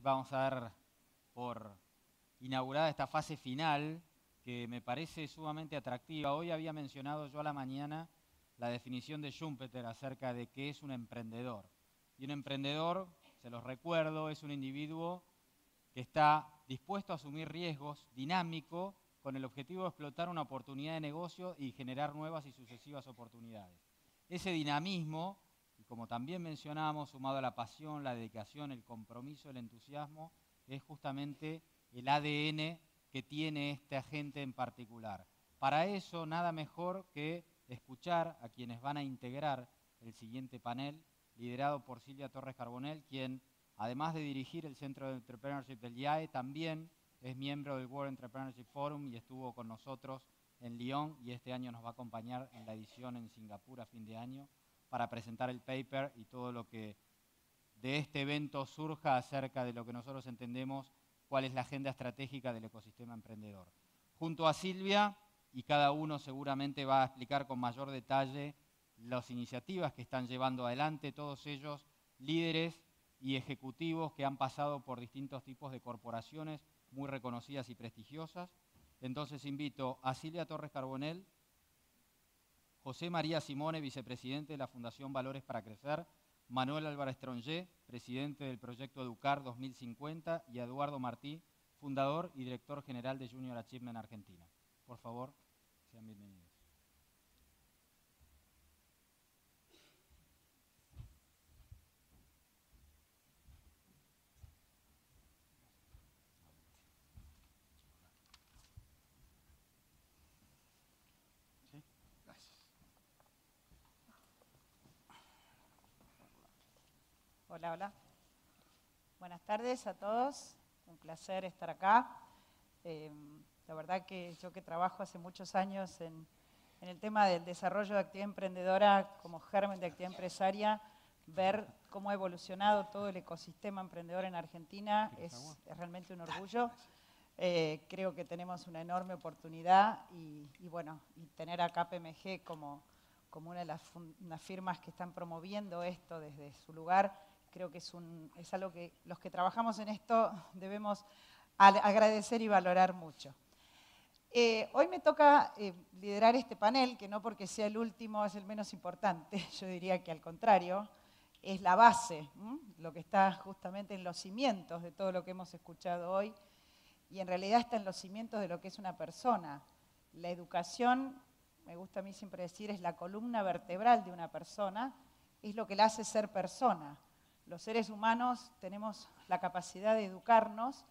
Vamos a dar por inaugurada esta fase final que me parece sumamente atractiva. Hoy había mencionado yo a la mañana la definición de Schumpeter acerca de qué es un emprendedor. Y un emprendedor, se los recuerdo, es un individuo que está dispuesto a asumir riesgos, dinámico, con el objetivo de explotar una oportunidad de negocio y generar nuevas y sucesivas oportunidades. Ese dinamismo, y como también mencionamos, sumado a la pasión, la dedicación, el compromiso, el entusiasmo, es justamente el ADN que tiene este agente en particular. Para eso, nada mejor que escuchar a quienes van a integrar el siguiente panel, liderado por Silvia Torres Carbonell, quien, además de dirigir el Centro de Entrepreneurship del IAE, también es miembro del World Entrepreneurship Forum y estuvo con nosotros en Lyon y este año nos va a acompañar en la edición en Singapur a fin de año para presentar el paper y todo lo que de este evento surja acerca de lo que nosotros entendemos cuál es la agenda estratégica del ecosistema emprendedor. Junto a Silvia, y cada uno seguramente va a explicar con mayor detalle las iniciativas que están llevando adelante, todos ellos líderes y ejecutivos que han pasado por distintos tipos de corporaciones muy reconocidas y prestigiosas. Entonces invito a Silvia Torres Carbonell, José María Simone, vicepresidente de la Fundación Valores para Crecer, Manuel Álvarez Tronjé, presidente del proyecto Educar 2050, y a Eduardo Martí, fundador y director general de Junior Achievement Argentina. Por favor, sean bienvenidos. ¿Sí? Gracias. Hola, hola. Buenas tardes a todos. Un placer estar acá. La verdad que yo que trabajo hace muchos años en el tema del desarrollo de actividad emprendedora como germen de actividad empresaria, ver cómo ha evolucionado todo el ecosistema emprendedor en Argentina es realmente un orgullo. Creo que tenemos una enorme oportunidad y tener a KPMG como una de las firmas que están promoviendo esto desde su lugar, creo que es algo que los que trabajamos en esto debemos agradecer y valorar mucho. Hoy me toca liderar este panel, que no porque sea el último es el menos importante, yo diría que al contrario, es la base, lo que está justamente en los cimientos de todo lo que hemos escuchado hoy, y en realidad está en los cimientos de lo que es una persona. La educación, me gusta a mí siempre decir, es la columna vertebral de una persona, es lo que la hace ser persona. Los seres humanos tenemos la capacidad de educarnos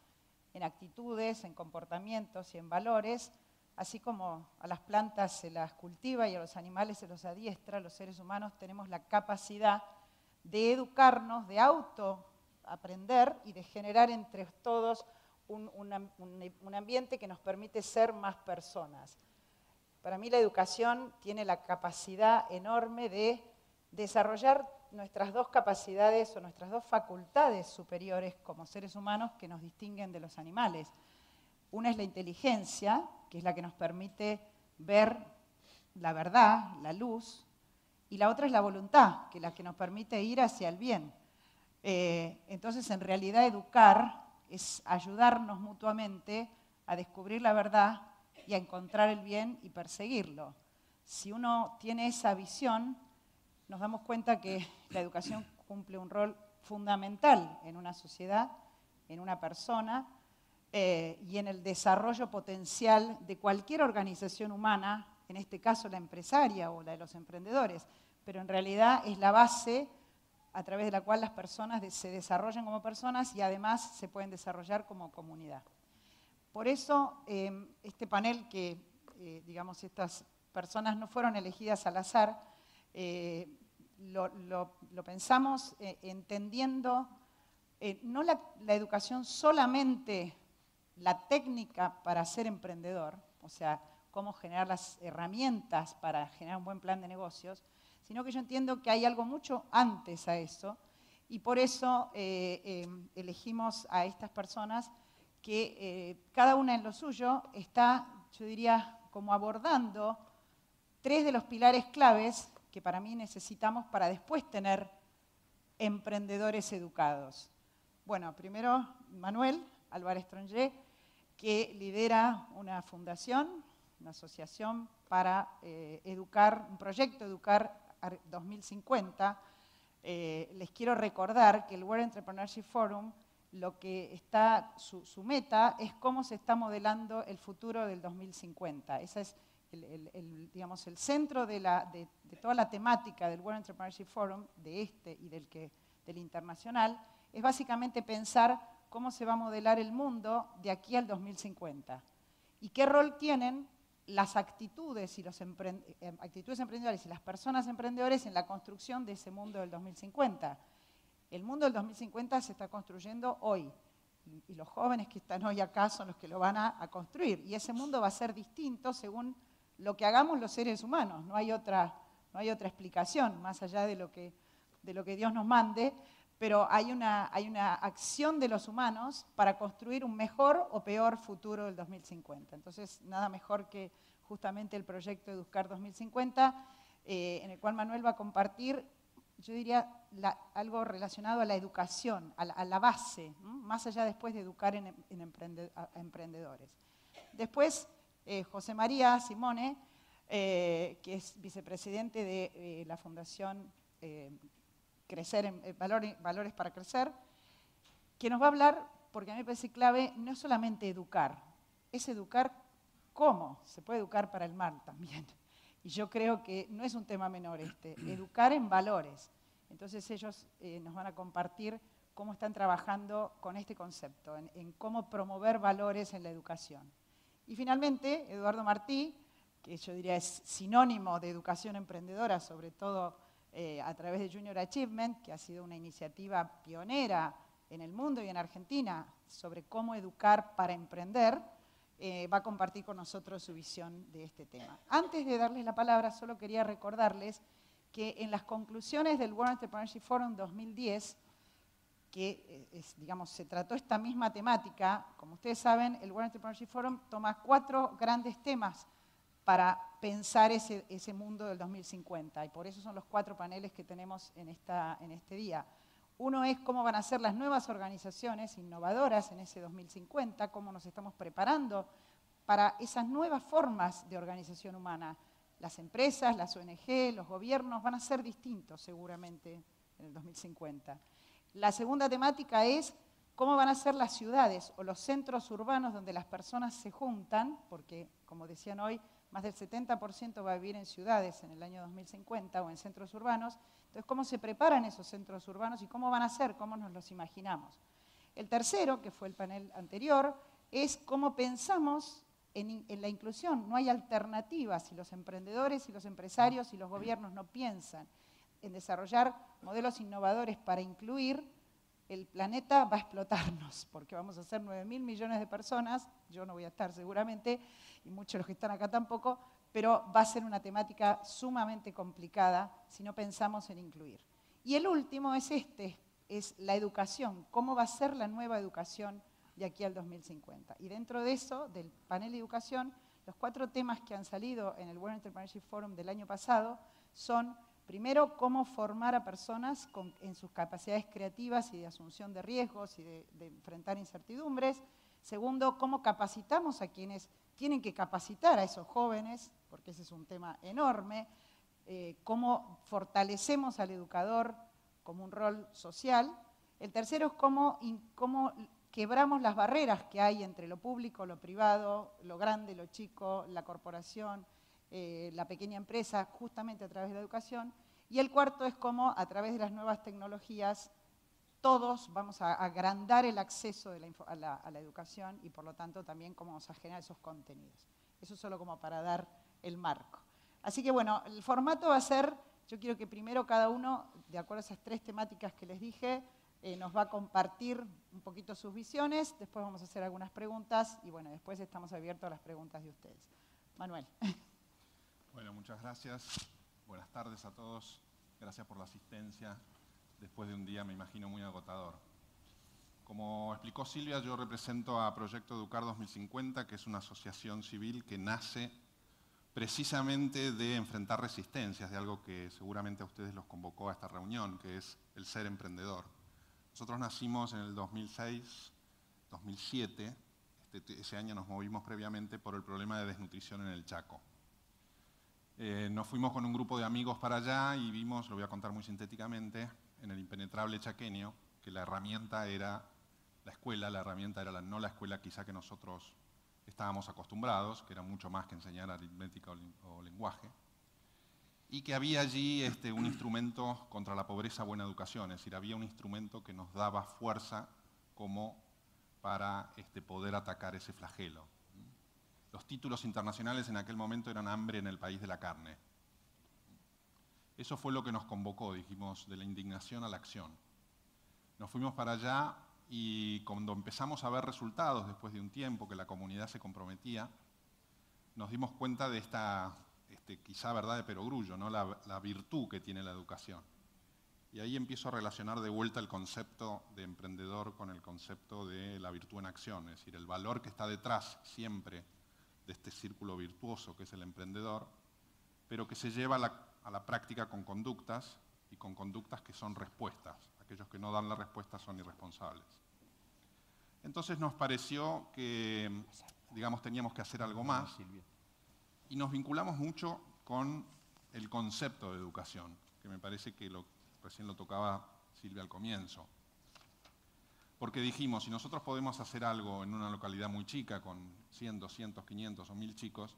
en actitudes, en comportamientos y en valores, así como a las plantas se las cultiva y a los animales se los adiestra, los seres humanos tenemos la capacidad de educarnos, de autoaprender y de generar entre todos un ambiente que nos permite ser más personas. Para mí la educación tiene la capacidad enorme de desarrollar nuestras dos capacidades o nuestras dos facultades superiores como seres humanos que nos distinguen de los animales. Una es la inteligencia, que es la que nos permite ver la verdad, la luz, y la otra es la voluntad, que es la que nos permite ir hacia el bien. Entonces, en realidad, educar es ayudarnos mutuamente a descubrir la verdad y a encontrar el bien y perseguirlo. Si uno tiene esa visión, nos damos cuenta que la educación cumple un rol fundamental en una sociedad, en una persona y en el desarrollo potencial de cualquier organización humana, en este caso la empresaria o la de los emprendedores, pero en realidad es la base a través de la cual las personas se desarrollan como personas y además se pueden desarrollar como comunidad. Por eso este panel digamos, estas personas no fueron elegidas al azar, lo pensamos entendiendo no la educación solamente la técnica para ser emprendedor, o sea, cómo generar las herramientas para generar un buen plan de negocios, sino que yo entiendo que hay algo mucho antes a eso y por eso elegimos a estas personas que cada una en lo suyo está, yo diría, como abordando tres de los pilares claves que para mí necesitamos para después tener emprendedores educados. Bueno, primero Manuel Álvarez Tronché, que lidera una fundación, una asociación para educar, un proyecto Educar 2050. Les quiero recordar que el World Entrepreneurship Forum, lo que está, su meta es cómo se está modelando el futuro del 2050. Ese es digamos, el centro de toda la temática del World Entrepreneurship Forum, de este y del internacional, es básicamente pensar cómo se va a modelar el mundo de aquí al 2050 y qué rol tienen las actitudes y actitudes emprendedoras y las personas emprendedoras en la construcción de ese mundo del 2050. El mundo del 2050 se está construyendo hoy y los jóvenes que están hoy acá son los que lo van a construir y ese mundo va a ser distinto según lo que hagamos los seres humanos. No hay otra explicación más allá de lo que Dios nos mande, pero hay una acción de los humanos para construir un mejor o peor futuro del 2050. Entonces, nada mejor que justamente el proyecto Educar 2050, en el cual Manuel va a compartir, yo diría, algo relacionado a la educación, a la base, más allá después de educar a emprendedores. Después, José María Simone, que es vicepresidente de la Fundación Valores para Crecer, que nos va a hablar, porque a mí me parece clave, no es solamente educar, es educar cómo, se puede educar para el mal también. Y yo creo que no es un tema menor educar en valores. Entonces ellos nos van a compartir cómo están trabajando con este concepto, en cómo promover valores en la educación. Y finalmente, Eduardo Martí, que yo diría es sinónimo de educación emprendedora, sobre todo a través de Junior Achievement, que ha sido una iniciativa pionera en el mundo y en Argentina sobre cómo educar para emprender, va a compartir con nosotros su visión de este tema. Antes de darles la palabra, solo quería recordarles que en las conclusiones del World Entrepreneurship Forum 2010, que digamos, se trató esta misma temática, como ustedes saben, el World Entrepreneurship Forum toma 4 grandes temas para pensar ese mundo del 2050, y por eso son los 4 paneles que tenemos en este día. Uno es cómo van a ser las nuevas organizaciones innovadoras en ese 2050, cómo nos estamos preparando para esas nuevas formas de organización humana. Las empresas, las ONG, los gobiernos van a ser distintos seguramente en el 2050. La segunda temática es cómo van a ser las ciudades o los centros urbanos donde las personas se juntan, porque, como decían hoy, más del 70% va a vivir en ciudades en el año 2050 o en centros urbanos. Entonces, ¿cómo se preparan esos centros urbanos y cómo van a ser? ¿Cómo nos los imaginamos? El tercero, que fue el panel anterior, es cómo pensamos en la inclusión. No hay alternativas si los emprendedores y los empresarios y los gobiernos no piensan en desarrollar modelos innovadores para incluir. El planeta va a explotarnos, porque vamos a ser 9.000 millones de personas, yo no voy a estar seguramente, y muchos de los que están acá tampoco, pero va a ser una temática sumamente complicada si no pensamos en incluir. Y el último es es la educación, cómo va a ser la nueva educación de aquí al 2050. Y dentro de eso, del panel de educación, los 4 temas que han salido en el World Entrepreneurship Forum del año pasado son: primero, cómo formar a personas en sus capacidades creativas y de asunción de riesgos y de enfrentar incertidumbres. Segundo, cómo capacitamos a quienes tienen que capacitar a esos jóvenes, porque ese es un tema enorme. Cómo fortalecemos al educador como un rol social. El tercero es cómo quebramos las barreras que hay entre lo público, lo privado, lo grande, lo chico, la corporación, la pequeña empresa, justamente a través de la educación. Y el cuarto es cómo, a través de las nuevas tecnologías, todos vamos a agrandar el acceso a la educación y, por lo tanto, también cómo vamos a generar esos contenidos. Eso solo como para dar el marco. Así que, bueno, el formato va a ser, yo quiero que primero cada uno, de acuerdo a esas 3 temáticas que les dije, nos va a compartir un poquito sus visiones, después vamos a hacer algunas preguntas y, bueno, después estamos abiertos a las preguntas de ustedes. Manuel. Bueno, muchas gracias. Buenas tardes a todos. Gracias por la asistencia después de un día, me imagino, muy agotador. Como explicó Silvia, yo represento a Proyecto Educar 2050, que es una asociación civil que nace precisamente de enfrentar resistencias, de algo que seguramente a ustedes los convocó a esta reunión, que es el ser emprendedor. Nosotros nacimos en el 2006, 2007. Ese año nos movimos previamente por el problema de desnutrición en el Chaco. Nos fuimos con un grupo de amigos para allá y vimos, lo voy a contar muy sintéticamente, en el impenetrable chaqueño, que la herramienta era la escuela, la herramienta era no la escuela quizá que nosotros estábamos acostumbrados, que era mucho más que enseñar aritmética o lenguaje, y que había allí un instrumento contra la pobreza, buena educación, es decir, había un instrumento que nos daba fuerza como para poder atacar ese flagelo. Los títulos internacionales en aquel momento eran hambre en el país de la carne. Eso fue lo que nos convocó, dijimos, de la indignación a la acción. Nos fuimos para allá y cuando empezamos a ver resultados, después de un tiempo que la comunidad se comprometía, nos dimos cuenta de esta, quizá verdad de perogrullo, ¿no? la virtud que tiene la educación. Y ahí empiezo a relacionar de vuelta el concepto de emprendedor con el concepto de la virtud en acción, es decir, el valor que está detrás siempre de este círculo virtuoso que es el emprendedor, pero que se lleva a la práctica con conductas, y con conductas que son respuestas. Aquellos que no dan la respuesta son irresponsables. Entonces nos pareció que, digamos, teníamos que hacer algo más, y nos vinculamos mucho con el concepto de educación, que me parece que recién lo tocaba Silvia al comienzo. Porque dijimos, si nosotros podemos hacer algo en una localidad muy chica, con 100, 200, 500 o 1000 chicos,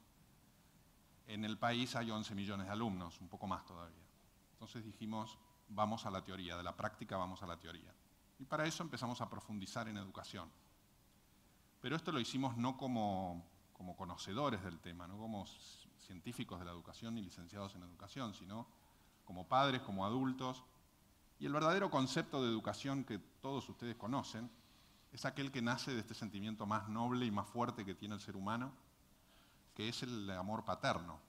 en el país hay 11 millones de alumnos, un poco más todavía. Entonces dijimos, vamos a la teoría, de la práctica vamos a la teoría. Y para eso empezamos a profundizar en educación. Pero esto lo hicimos no como conocedores del tema, no como científicos de la educación ni licenciados en educación, sino como padres, como adultos. Y el verdadero concepto de educación que todos ustedes conocen es aquel que nace de este sentimiento más noble y más fuerte que tiene el ser humano, que es el amor paterno.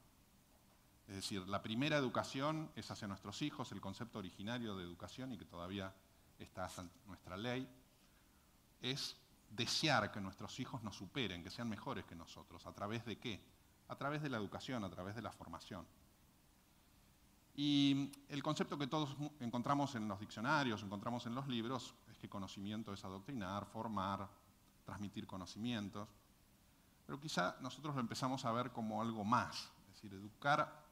Es decir, la primera educación es hacia nuestros hijos, el concepto originario de educación y que todavía está en nuestra ley, es desear que nuestros hijos nos superen, que sean mejores que nosotros. ¿A través de qué? A través de la educación, a través de la formación. Y el concepto que todos encontramos en los diccionarios, encontramos en los libros, es que conocimiento es adoctrinar, formar, transmitir conocimientos. Pero quizá nosotros lo empezamos a ver como algo más. Es decir, educar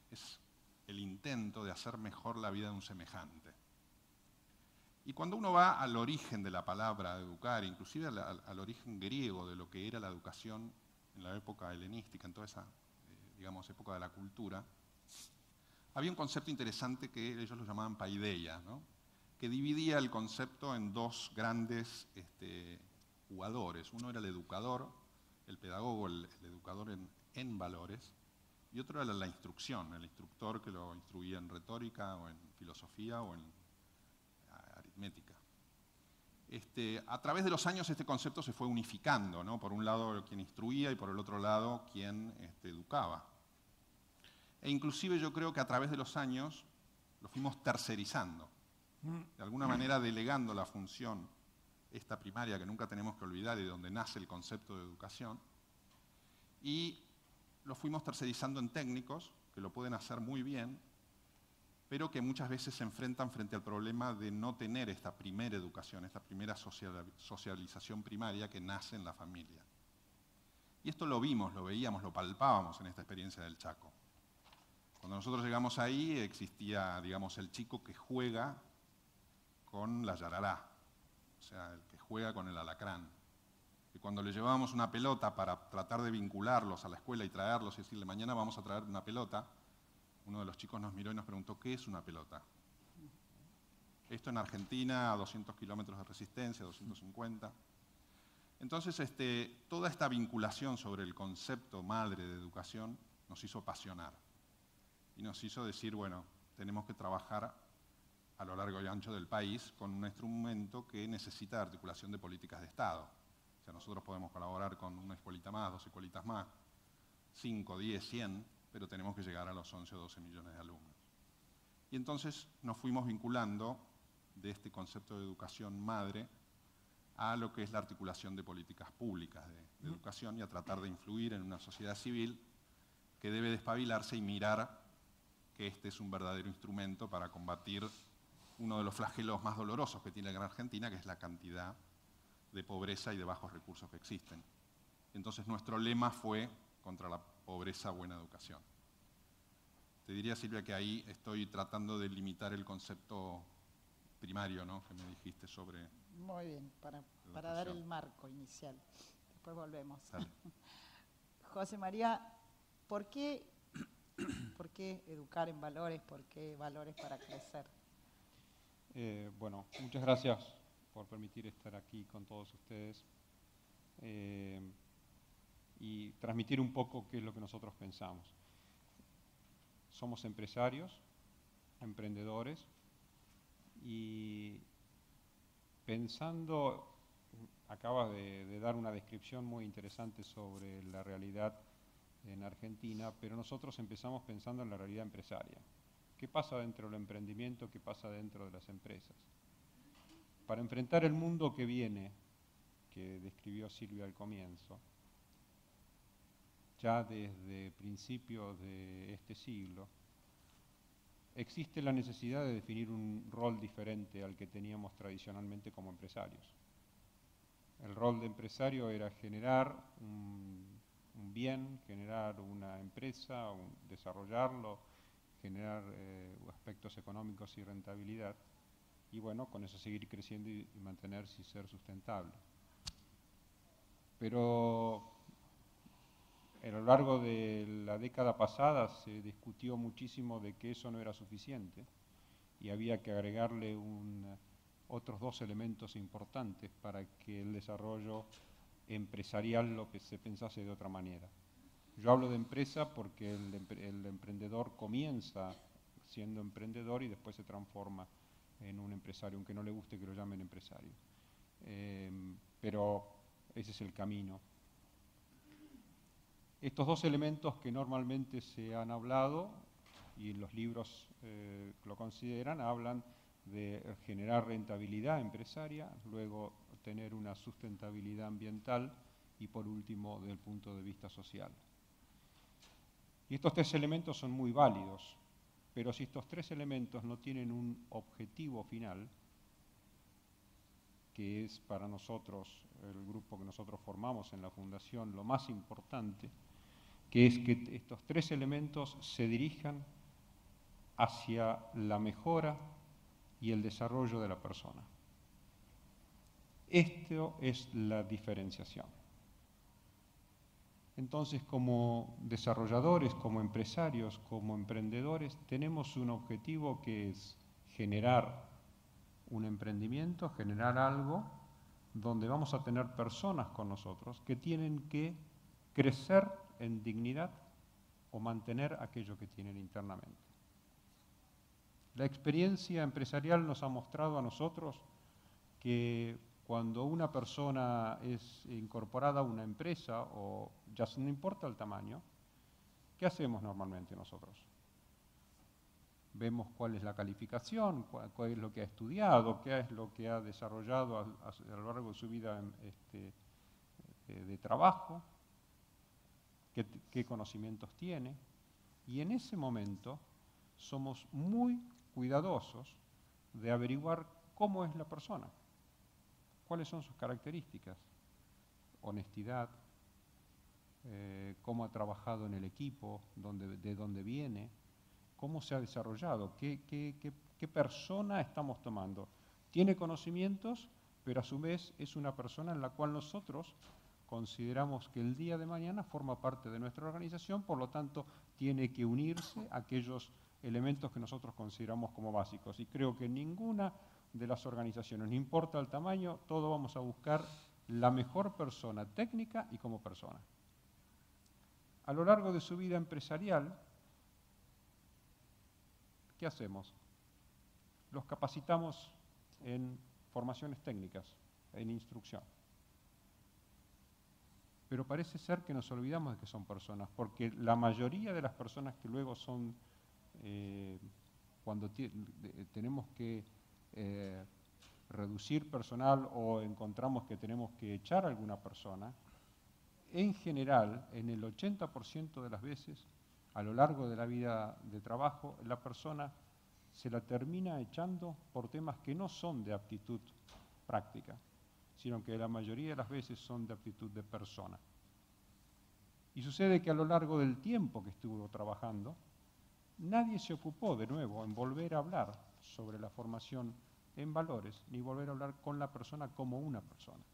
es el intento de hacer mejor la vida de un semejante. Y cuando uno va al origen de la palabra educar, inclusive al origen griego de lo que era la educación en la época helenística, en toda esa, digamos, época de la cultura, había un concepto interesante que ellos lo llamaban paideia, ¿no? Que dividía el concepto en dos grandes jugadores. Uno era el educador, el pedagogo, el educador en valores, y otro era la instrucción, el instructor que lo instruía en retórica o en filosofía o en aritmética. A través de los años este concepto se fue unificando, ¿no? Por un lado quien instruía y por el otro lado quien educaba. E inclusive yo creo que a través de los años lo fuimos tercerizando, de alguna manera delegando la función, esta primaria que nunca tenemos que olvidar y de donde nace el concepto de educación, y lo fuimos tercerizando en técnicos que lo pueden hacer muy bien, pero que muchas veces se enfrentan frente al problema de no tener esta primera educación, esta primera socialización primaria que nace en la familia. Y esto lo vimos, lo veíamos, lo palpábamos en esta experiencia del Chaco. Cuando nosotros llegamos ahí existía, digamos, el chico que juega con la yarará, o sea, el que juega con el alacrán. Y cuando le llevábamos una pelota para tratar de vincularlos a la escuela y traerlos y decirle, mañana vamos a traer una pelota, uno de los chicos nos miró y nos preguntó, ¿qué es una pelota? Esto en Argentina, a 200 kilómetros de resistencia, 250. Entonces, toda esta vinculación sobre el concepto madre de educación nos hizo apasionar. Y nos hizo decir, bueno, tenemos que trabajar a lo largo y ancho del país con un instrumento que necesita de articulación de políticas de Estado. O sea, nosotros podemos colaborar con una escuelita más, 2 escuelitas más, 5, 10, 100, pero tenemos que llegar a los 11 o 12 millones de alumnos. Y entonces nos fuimos vinculando de este concepto de educación madre a lo que es la articulación de políticas públicas de educación y a tratar de influir en una sociedad civil que debe despabilarse y mirar que este es un verdadero instrumento para combatir uno de los flagelos más dolorosos que tiene la Argentina, que es la cantidad de pobreza y de bajos recursos que existen. Entonces nuestro lema fue contra la pobreza, buena educación. Te diría, Silvia, que ahí estoy tratando de limitar el concepto primario, ¿no?, que me dijiste sobre... Muy bien, para dar el marco inicial. Después volvemos. José María, ¿por qué educar en valores? ¿Por qué valores para crecer? Bueno, muchas gracias por permitir estar aquí con todos ustedes y transmitir un poco qué es lo que nosotros pensamos. Somos empresarios, emprendedores, y pensando, acabas de dar una descripción muy interesante sobre la realidad en Argentina, pero nosotros empezamos pensando en la realidad empresaria. ¿Qué pasa dentro del emprendimiento? ¿Qué pasa dentro de las empresas? Para enfrentar el mundo que viene, que describió Silvia al comienzo, ya desde principios de este siglo, existe la necesidad de definir un rol diferente al que teníamos tradicionalmente como empresarios. El rol de empresario era generar un bien, generar una empresa, desarrollarlo, generar aspectos económicos y rentabilidad, y bueno, con eso seguir creciendo y mantenerse y ser sustentable. Pero a lo largo de la década pasada se discutió muchísimo de que eso no era suficiente y había que agregarle otros dos elementos importantes para que el desarrollo empresarial lo que se pensase de otra manera. Yo hablo de empresa porque el emprendedor comienza siendo emprendedor y después se transforma en un empresario, aunque no le guste que lo llamen empresario. Pero ese es el camino. Estos dos elementos que normalmente se han hablado, y los libros lo consideran, hablan de generar rentabilidad empresaria, luego tener una sustentabilidad ambiental y por último desde el punto de vista social. Y estos tres elementos son muy válidos, pero si estos tres elementos no tienen un objetivo final, que es para nosotros, el grupo que nosotros formamos en la Fundación, lo más importante, que es que estos tres elementos se dirijan hacia la mejora y el desarrollo de la persona. Esto es la diferenciación. Entonces, como desarrolladores, como empresarios, como emprendedores, tenemos un objetivo que es generar un emprendimiento, generar algo donde vamos a tener personas con nosotros que tienen que crecer en dignidad o mantener aquello que tienen internamente. La experiencia empresarial nos ha mostrado a nosotros que cuando una persona es incorporada a una empresa, o ya no importa el tamaño, ¿qué hacemos normalmente nosotros? Vemos cuál es la calificación, cuál es lo que ha estudiado, qué es lo que ha desarrollado a lo largo de su vida de trabajo, qué conocimientos tiene, y en ese momento somos muy cuidadosos de averiguar cómo es la persona, cuáles son sus características, honestidad, cómo ha trabajado en el equipo, de dónde viene, cómo se ha desarrollado, qué persona estamos tomando. Tiene conocimientos, pero a su vez es una persona en la cual nosotros consideramos que el día de mañana forma parte de nuestra organización, por lo tanto tiene que unirse a aquellos elementos que nosotros consideramos como básicos. Y creo que ninguna de las organizaciones, no importa el tamaño, todos vamos a buscar la mejor persona técnica y como persona. A lo largo de su vida empresarial, ¿qué hacemos? Los capacitamos en formaciones técnicas, en instrucción. Pero parece ser que nos olvidamos de que son personas, porque la mayoría de las personas que luego son, cuando tenemos que reducir personal o encontramos que tenemos que echar a alguna persona, en general, en el 80% de las veces, a lo largo de la vida de trabajo, la persona se la termina echando por temas que no son de aptitud práctica, sino que la mayoría de las veces son de aptitud de persona. Y sucede que a lo largo del tiempo que estuvo trabajando, nadie se ocupó de nuevo en volver a hablar sobre la formación en valores, ni volver a hablar con la persona como una persona.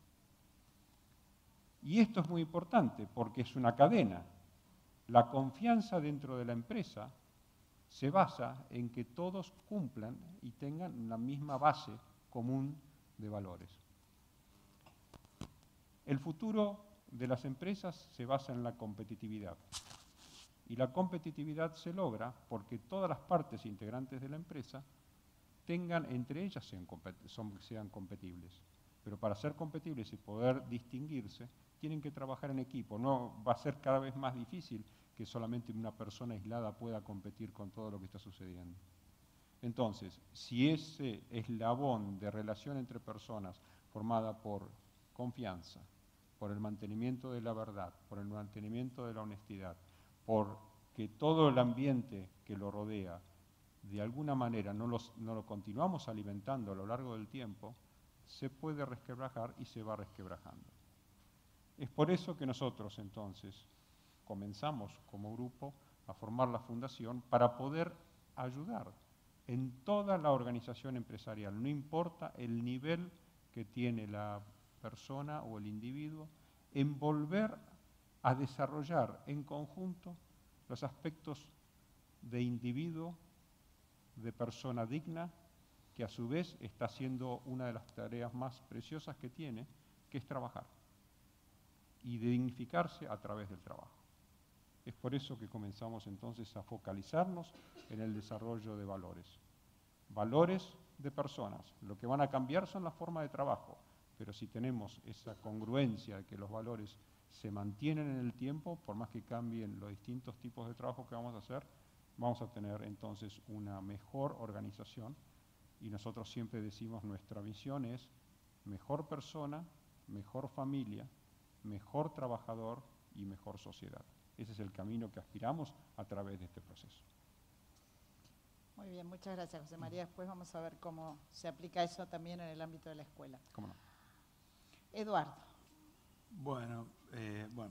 Y esto es muy importante porque es una cadena. La confianza dentro de la empresa se basa en que todos cumplan y tengan la misma base común de valores. El futuro de las empresas se basa en la competitividad. Y la competitividad se logra porque todas las partes integrantes de la empresa tengan entre ellas sean competibles. Pero para ser competibles y poder distinguirse, tienen que trabajar en equipo. No va a ser cada vez más difícil que solamente una persona aislada pueda competir con todo lo que está sucediendo. Entonces, si ese eslabón de relación entre personas formada por confianza, por el mantenimiento de la verdad, por el mantenimiento de la honestidad, por que todo el ambiente que lo rodea, de alguna manera no lo continuamos alimentando a lo largo del tiempo, se puede resquebrajar y se va resquebrajando. Es por eso que nosotros entonces comenzamos como grupo a formar la fundación para poder ayudar en toda la organización empresarial, no importa el nivel que tiene la persona o el individuo, en volver a desarrollar en conjunto los aspectos de individuo, de persona digna, que a su vez está haciendo una de las tareas más preciosas que tiene, que es trabajar y dignificarse a través del trabajo. Es por eso que comenzamos entonces a focalizarnos en el desarrollo de valores. Valores de personas. Lo que van a cambiar son las formas de trabajo, pero si tenemos esa congruencia de que los valores se mantienen en el tiempo, por más que cambien los distintos tipos de trabajo que vamos a hacer, vamos a tener entonces una mejor organización. Y nosotros siempre decimos, nuestra visión es mejor persona, mejor familia, mejor trabajador y mejor sociedad. Ese es el camino que aspiramos a través de este proceso. Muy bien, muchas gracias, José María. Después vamos a ver cómo se aplica eso también en el ámbito de la escuela. ¿Cómo no? Eduardo. Bueno,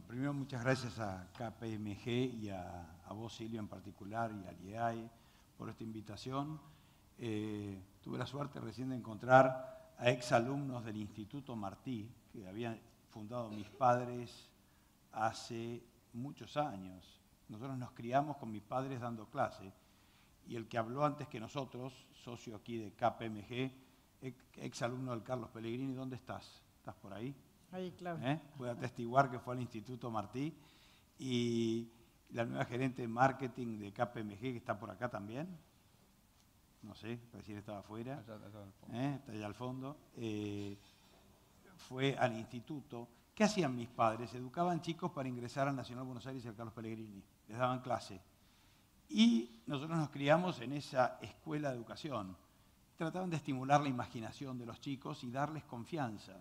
primero muchas gracias a KPMG y a vos, Silvia, en particular, y al IEAE por esta invitación. Tuve la suerte recién de encontrar a exalumnos del Instituto Martí, que habían fundado mis padres hace muchos años. Nosotros nos criamos con mis padres dando clase, y el que habló antes que nosotros, socio aquí de KPMG, exalumno del Carlos Pellegrini, ¿dónde estás? ¿Estás por ahí? Ahí, claro. Puede atestiguar que fue al Instituto Martí, y la nueva gerente de marketing de KPMG, que está por acá también, no sé, recién estaba afuera, está allá al fondo, fue al instituto. ¿Qué hacían mis padres? Educaban chicos para ingresar al Nacional Buenos Aires y al Carlos Pellegrini, les daban clase. Y nosotros nos criamos en esa escuela de educación. Trataban de estimular la imaginación de los chicos y darles confianza.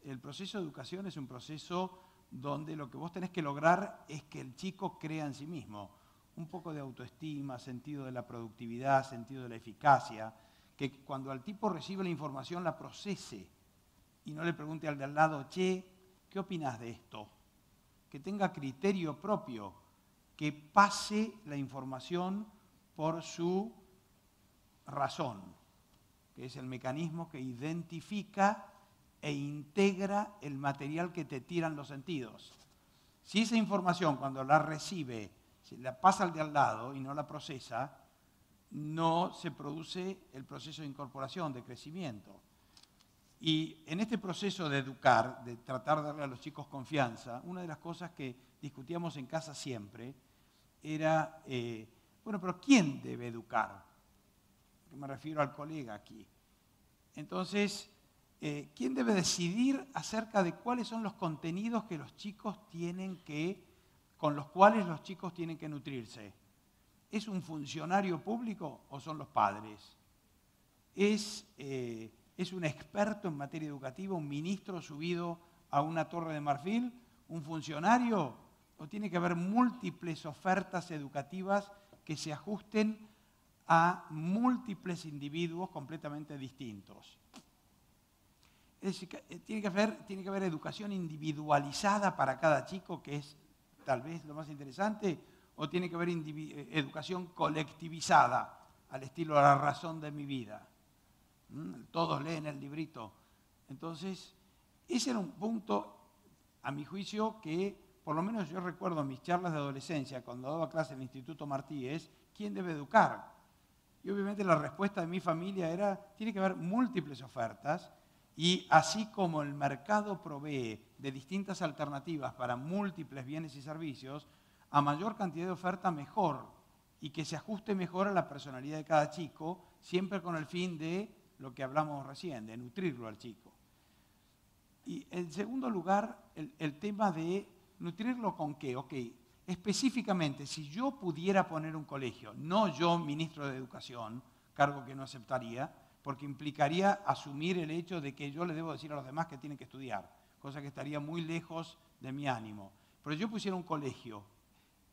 El proceso de educación es un proceso donde lo que vos tenés que lograr es que el chico crea en sí mismo. Un poco de autoestima, sentido de la productividad, sentido de la eficacia, que cuando el tipo recibe la información la procese y no le pregunte al de al lado, che, ¿qué opinás de esto? Que tenga criterio propio, que pase la información por su razón, que es el mecanismo que identifica e integra el material que te tiran los sentidos. Si esa información, cuando la recibe, se la pasa al de al lado y no la procesa, no se produce el proceso de incorporación, de crecimiento. Y en este proceso de educar, de tratar de darle a los chicos confianza, una de las cosas que discutíamos en casa siempre era, bueno, pero ¿quién debe educar? Me refiero al colega aquí. Entonces, ¿quién debe decidir acerca de cuáles son los contenidos que los chicos tienen con los cuales los chicos tienen que nutrirse? ¿Es un funcionario público o son los padres? ¿Es un experto en materia educativa, un ministro subido a una torre de marfil, un funcionario? ¿O tiene que haber múltiples ofertas educativas que se ajusten a múltiples individuos completamente distintos. Es decir, tiene que haber educación individualizada para cada chico, que es tal vez lo más interesante, o tiene que haber educación colectivizada, al estilo de La razón de mi vida. Todos leen el librito. Entonces, ese era un punto, a mi juicio, que por lo menos yo recuerdo en mis charlas de adolescencia, cuando daba clase en el Instituto Martí, es ¿quién debe educar? Y obviamente la respuesta de mi familia era, tiene que haber múltiples ofertas, y así como el mercado provee de distintas alternativas para múltiples bienes y servicios, a mayor cantidad de oferta mejor, y que se ajuste mejor a la personalidad de cada chico, siempre con el fin de lo que hablamos recién, de nutrirlo al chico. Y en segundo lugar, el tema de nutrirlo con qué. Ok, específicamente, si yo pudiera poner un colegio, no yo, ministro de Educación, cargo que no aceptaría, porque implicaría asumir el hecho de que yo le debo decir a los demás que tienen que estudiar, cosa que estaría muy lejos de mi ánimo. Pero yo pusiera un colegio,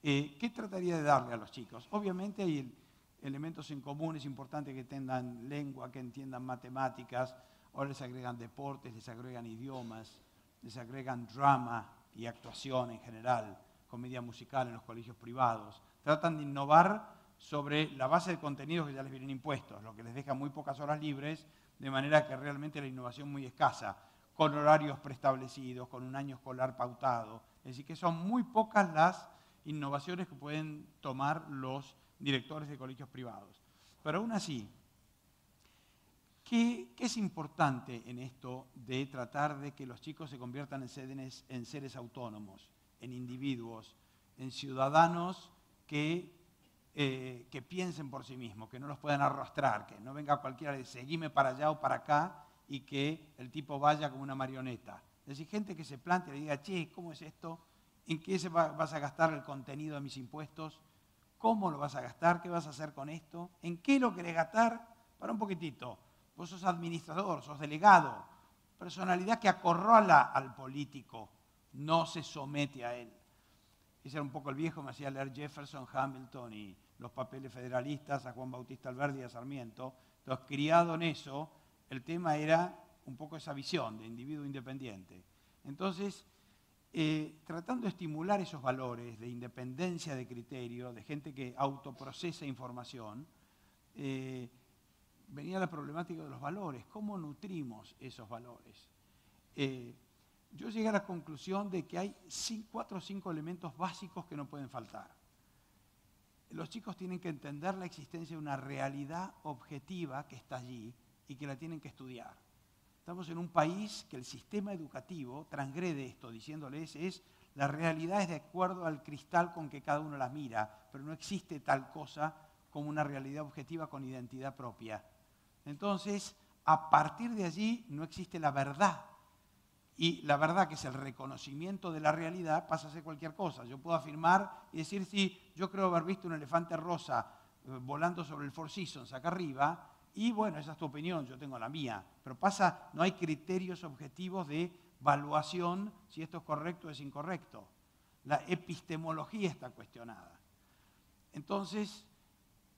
¿qué trataría de darle a los chicos? Obviamente hay elementos en común, es importante que entiendan lengua, que entiendan matemáticas, ahora les agregan deportes, les agregan idiomas, les agregan drama y actuación en general, comedia musical en los colegios privados. Tratan de innovar sobre la base de contenidos que ya les vienen impuestos, lo que les deja muy pocas horas libres, de manera que realmente la innovación es muy escasa, con horarios preestablecidos, con un año escolar pautado. Es decir, que son muy pocas las innovaciones que pueden tomar los directores de colegios privados. Pero aún así, ¿qué es importante en esto de tratar de que los chicos se conviertan en seres autónomos, en individuos, en ciudadanos que piensen por sí mismos, que no los puedan arrastrar, que no venga cualquiera de seguime para allá o para acá y que el tipo vaya como una marioneta? Es decir, gente que se plantea y diga, che, ¿cómo es esto? ¿En qué vas a gastar el contenido de mis impuestos? ¿Cómo lo vas a gastar? ¿Qué vas a hacer con esto? ¿En qué lo querés gastar? Para un poquitito. Vos sos administrador, sos delegado, personalidad que acorrala al político, no se somete a él. Ese era un poco el viejo, me hacía leer Jefferson, Hamilton y los papeles federalistas, a Juan Bautista Alberdi y a Sarmiento. Entonces, criado en eso, el tema era un poco esa visión de individuo independiente. Entonces, tratando de estimular esos valores de independencia de criterio, de gente que autoprocesa información, venía la problemática de los valores. ¿Cómo nutrimos esos valores? Yo llegué a la conclusión de que hay 4 o 5 elementos básicos que no pueden faltar. Los chicos tienen que entender la existencia de una realidad objetiva que está allí y que la tienen que estudiar. Estamos en un país que el sistema educativo transgrede esto, diciéndoles la realidad es de acuerdo al cristal con que cada uno la mira, pero no existe tal cosa como una realidad objetiva con identidad propia. Entonces, a partir de allí no existe la verdad. Y la verdad, que es el reconocimiento de la realidad, pasa a ser cualquier cosa. Yo puedo afirmar y decir, sí, yo creo haber visto un elefante rosa volando sobre el Four Seasons acá arriba, y bueno, esa es tu opinión, yo tengo la mía. Pero no hay criterios objetivos de evaluación si esto es correcto o es incorrecto. La epistemología está cuestionada. Entonces,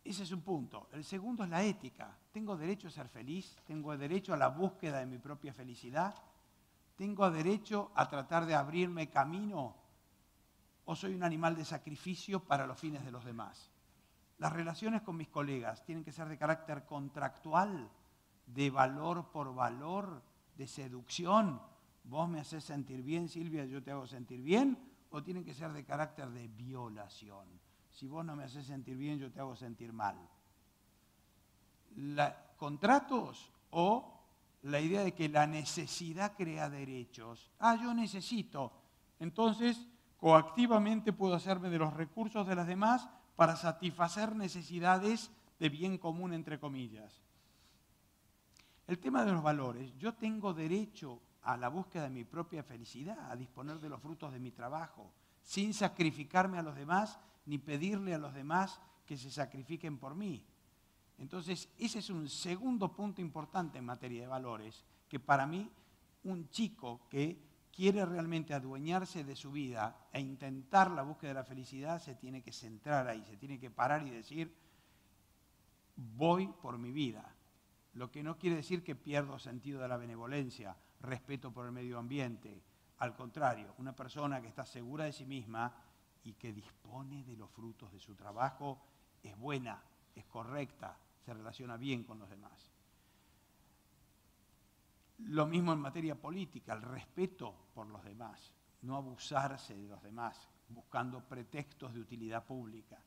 ese es un punto. El segundo es la ética. ¿Tengo derecho a ser feliz? ¿Tengo derecho a la búsqueda de mi propia felicidad? ¿Tengo derecho a tratar de abrirme camino? ¿O soy un animal de sacrificio para los fines de los demás? Las relaciones con mis colegas tienen que ser de carácter contractual, de valor por valor, de seducción. Vos me haces sentir bien, Silvia, yo te hago sentir bien, o tienen que ser de carácter de violación. Si vos no me haces sentir bien, yo te hago sentir mal. Contratos o la idea de que la necesidad crea derechos. Yo necesito. Entonces, coactivamente puedo hacerme de los recursos de las demás para satisfacer necesidades de bien común, entre comillas. El tema de los valores. Yo tengo derecho a la búsqueda de mi propia felicidad, a disponer de los frutos de mi trabajo, sin sacrificarme a los demás, ni pedirle a los demás que se sacrifiquen por mí. Entonces, ese es un segundo punto importante en materia de valores, que para mí un chico que quiere realmente adueñarse de su vida e intentar la búsqueda de la felicidad se tiene que centrar ahí, se tiene que parar y decir, voy por mi vida. Lo que no quiere decir que pierdo sentido de la benevolencia, respeto por el medio ambiente. Al contrario, una persona que está segura de sí misma y que dispone de los frutos de su trabajo es buena, es correcta, se relaciona bien con los demás. Lo mismo en materia política, el respeto por los demás, no abusarse de los demás, buscando pretextos de utilidad pública.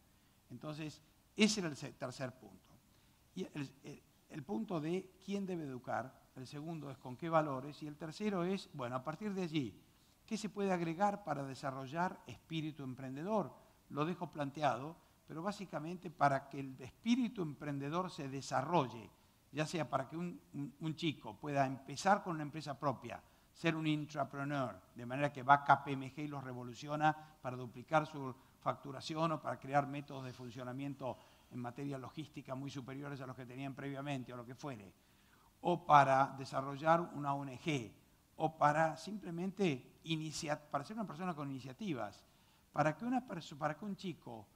Entonces, ese era el tercer punto. Y el punto de quién debe educar, el segundo es con qué valores, y el tercero es, bueno, a partir de allí, ¿qué se puede agregar para desarrollar espíritu emprendedor? Lo dejo planteado, pero básicamente para que el espíritu emprendedor se desarrolle, ya sea para que un chico pueda empezar con una empresa propia, ser un intrapreneur, de manera que va a KPMG y los revoluciona para duplicar su facturación o para crear métodos de funcionamiento en materia logística muy superiores a los que tenían previamente o lo que fuere, o para desarrollar una ONG, o para simplemente para ser una persona con iniciativas. Para que un chico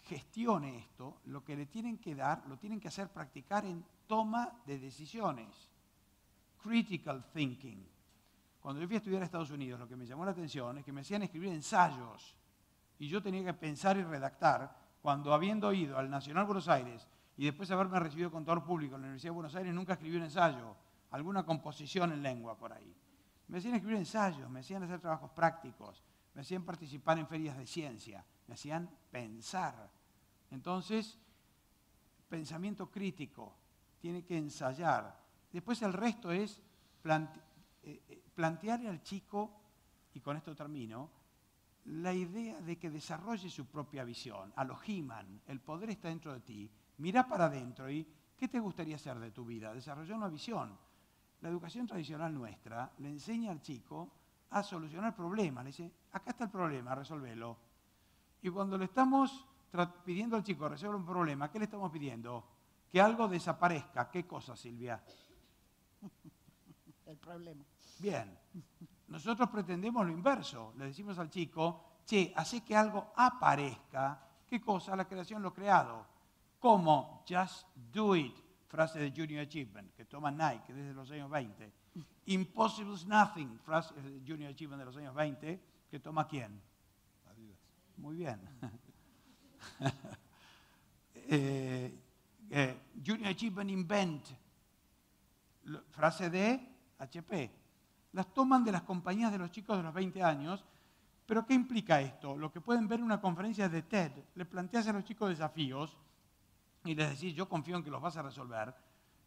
gestione esto, lo que le tienen que dar, lo tienen que hacer practicar en toma de decisiones. Critical thinking. Cuando yo fui a estudiar a Estados Unidos, lo que me llamó la atención es que me hacían escribir ensayos y yo tenía que pensar y redactar cuando, habiendo ido al Nacional Buenos Aires y después haberme recibido contador público en la Universidad de Buenos Aires, nunca escribí un ensayo, alguna composición en lengua por ahí. Me hacían escribir ensayos, me hacían hacer trabajos prácticos, me hacían participar en ferias de ciencia, me hacían pensar. Entonces, pensamiento crítico, tiene que ensayar. Después el resto es plantearle al chico, y con esto termino, la idea de que desarrolle su propia visión. A lo He-Man, el poder está dentro de ti. Mira para adentro y ¿qué te gustaría hacer de tu vida? Desarrollar una visión. La educación tradicional nuestra le enseña al chico a solucionar problemas. Le dice, acá está el problema, resolvelo. Y cuando le estamos pidiendo al chico resolver un problema, ¿qué le estamos pidiendo? Que algo desaparezca. ¿Qué cosa, Silvia? El problema. Bien. Nosotros pretendemos lo inverso. Le decimos al chico, che, hace que algo aparezca. ¿Qué cosa? La creación, lo creado. ¿Cómo? Just do it. Frase de Junior Achievement, que toma Nike desde los años 20. Impossible is nothing. Frase de Junior Achievement de los años 20, que toma ¿quién? Adidas. Muy bien. Junior Achievement Invent. Frase de HP. Las toman de las compañías de los chicos de los 20 años, pero ¿qué implica esto? Lo que pueden ver en una conferencia de TED, le planteas a los chicos desafíos y les decís, yo confío en que los vas a resolver,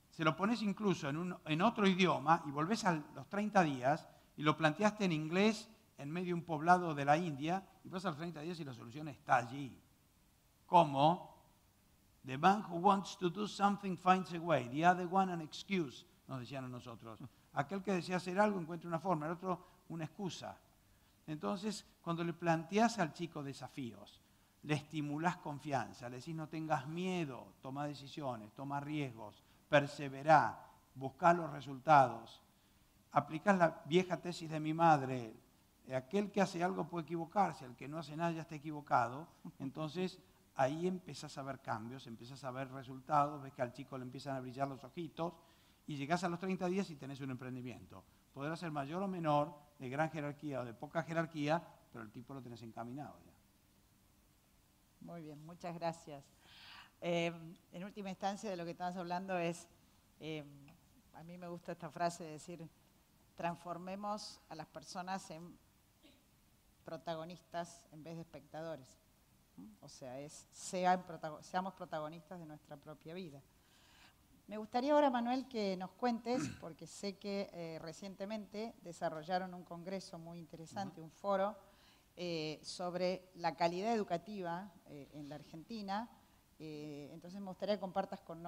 se lo pones incluso en otro idioma y volvés a los 30 días y lo planteaste en inglés en medio de un poblado de la India y vas a los 30 días y la solución está allí. ¿Cómo? The man who wants to do something finds a way, the other one an excuse, nos decían a nosotros. Aquel que desea hacer algo encuentra una forma, el otro una excusa. Entonces, cuando le planteas al chico desafíos, le estimulás confianza, le decís no tengas miedo, toma decisiones, toma riesgos, perseverá, buscá los resultados. Aplicás la vieja tesis de mi madre, aquel que hace algo puede equivocarse, el que no hace nada ya está equivocado. Entonces, ahí empezás a ver cambios, empezás a ver resultados, ves que al chico le empiezan a brillar los ojitos, y llegás a los 30 días y tenés un emprendimiento. Podrá ser mayor o menor, de gran jerarquía o de poca jerarquía, pero el tipo lo tenés encaminado ya. Muy bien, muchas gracias. En última instancia, de lo que estabas hablando es, a mí me gusta esta frase de decir, transformemos a las personas en protagonistas en vez de espectadores. O sea, seamos protagonistas de nuestra propia vida. Me gustaría ahora, Manuel, que nos cuentes, porque sé que recientemente desarrollaron un congreso muy interesante, un foro, sobre la calidad educativa en la Argentina. Entonces me gustaría que compartas con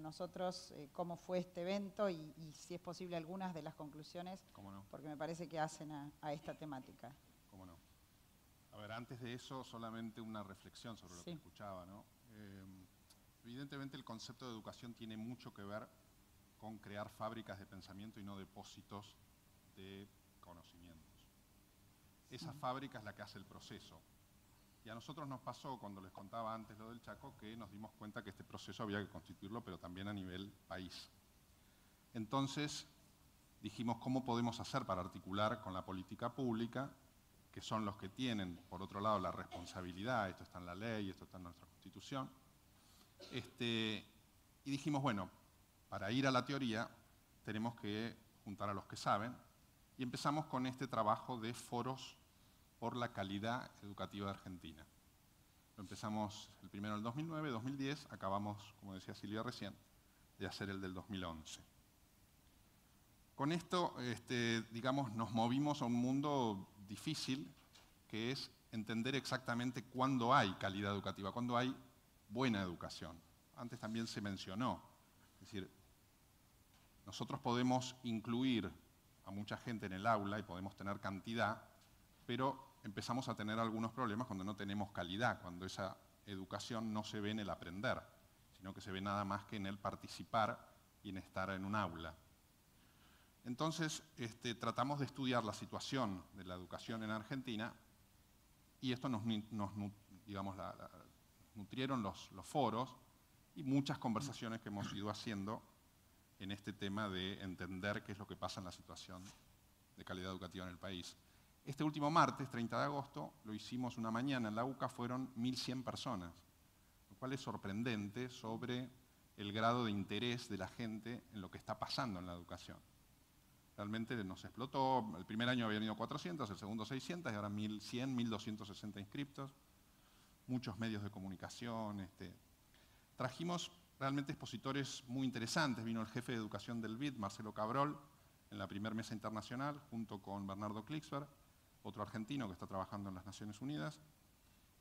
nosotros cómo fue este evento y si es posible algunas de las conclusiones, ¿Cómo no? porque me parece que hacen a esta temática. ¿Cómo no? A ver, antes de eso, solamente una reflexión sobre lo que escuchaba, ¿no? Evidentemente el concepto de educación tiene mucho que ver con crear fábricas de pensamiento y no depósitos de conocimientos. Esa fábrica es la que hace el proceso. Y a nosotros nos pasó, cuando les contaba antes lo del Chaco, que nos dimos cuenta que este proceso había que constituirlo, pero también a nivel país. Entonces dijimos, ¿cómo podemos hacer para articular con la política pública, que son los que tienen, por otro lado, la responsabilidad? Esto está en la ley, esto está en nuestra Constitución. Y dijimos, bueno, para ir a la teoría tenemos que juntar a los que saben, y empezamos con este trabajo de foros por la calidad educativa de Argentina. Lo empezamos el primero en el 2009, 2010, acabamos, como decía Silvia recién, de hacer el del 2011. Con esto, digamos, nos movimos a un mundo difícil, que es entender exactamente cuándo hay calidad educativa, cuándo hay buena educación. Antes también se mencionó, es decir, nosotros podemos incluir a mucha gente en el aula y podemos tener cantidad, pero empezamos a tener algunos problemas cuando no tenemos calidad, cuando esa educación no se ve en el aprender, sino que se ve nada más que en el participar y en estar en un aula. Entonces, tratamos de estudiar la situación de la educación en Argentina y esto nos nutrieron los foros y muchas conversaciones que hemos ido haciendo en este tema de entender qué es lo que pasa en la situación de calidad educativa en el país. Este último martes, 30 de agosto, lo hicimos una mañana en la UCA, fueron 1.100 personas, lo cual es sorprendente sobre el grado de interés de la gente en lo que está pasando en la educación. Realmente nos explotó, el primer año habían ido 400, el segundo 600, y ahora 1.100, 1.260 inscriptos, muchos medios de comunicación. Trajimos realmente expositores muy interesantes, vino el jefe de educación del BID, Marcelo Cabrol, en la primera mesa internacional, junto con Bernardo Klicksberg, otro argentino que está trabajando en las Naciones Unidas,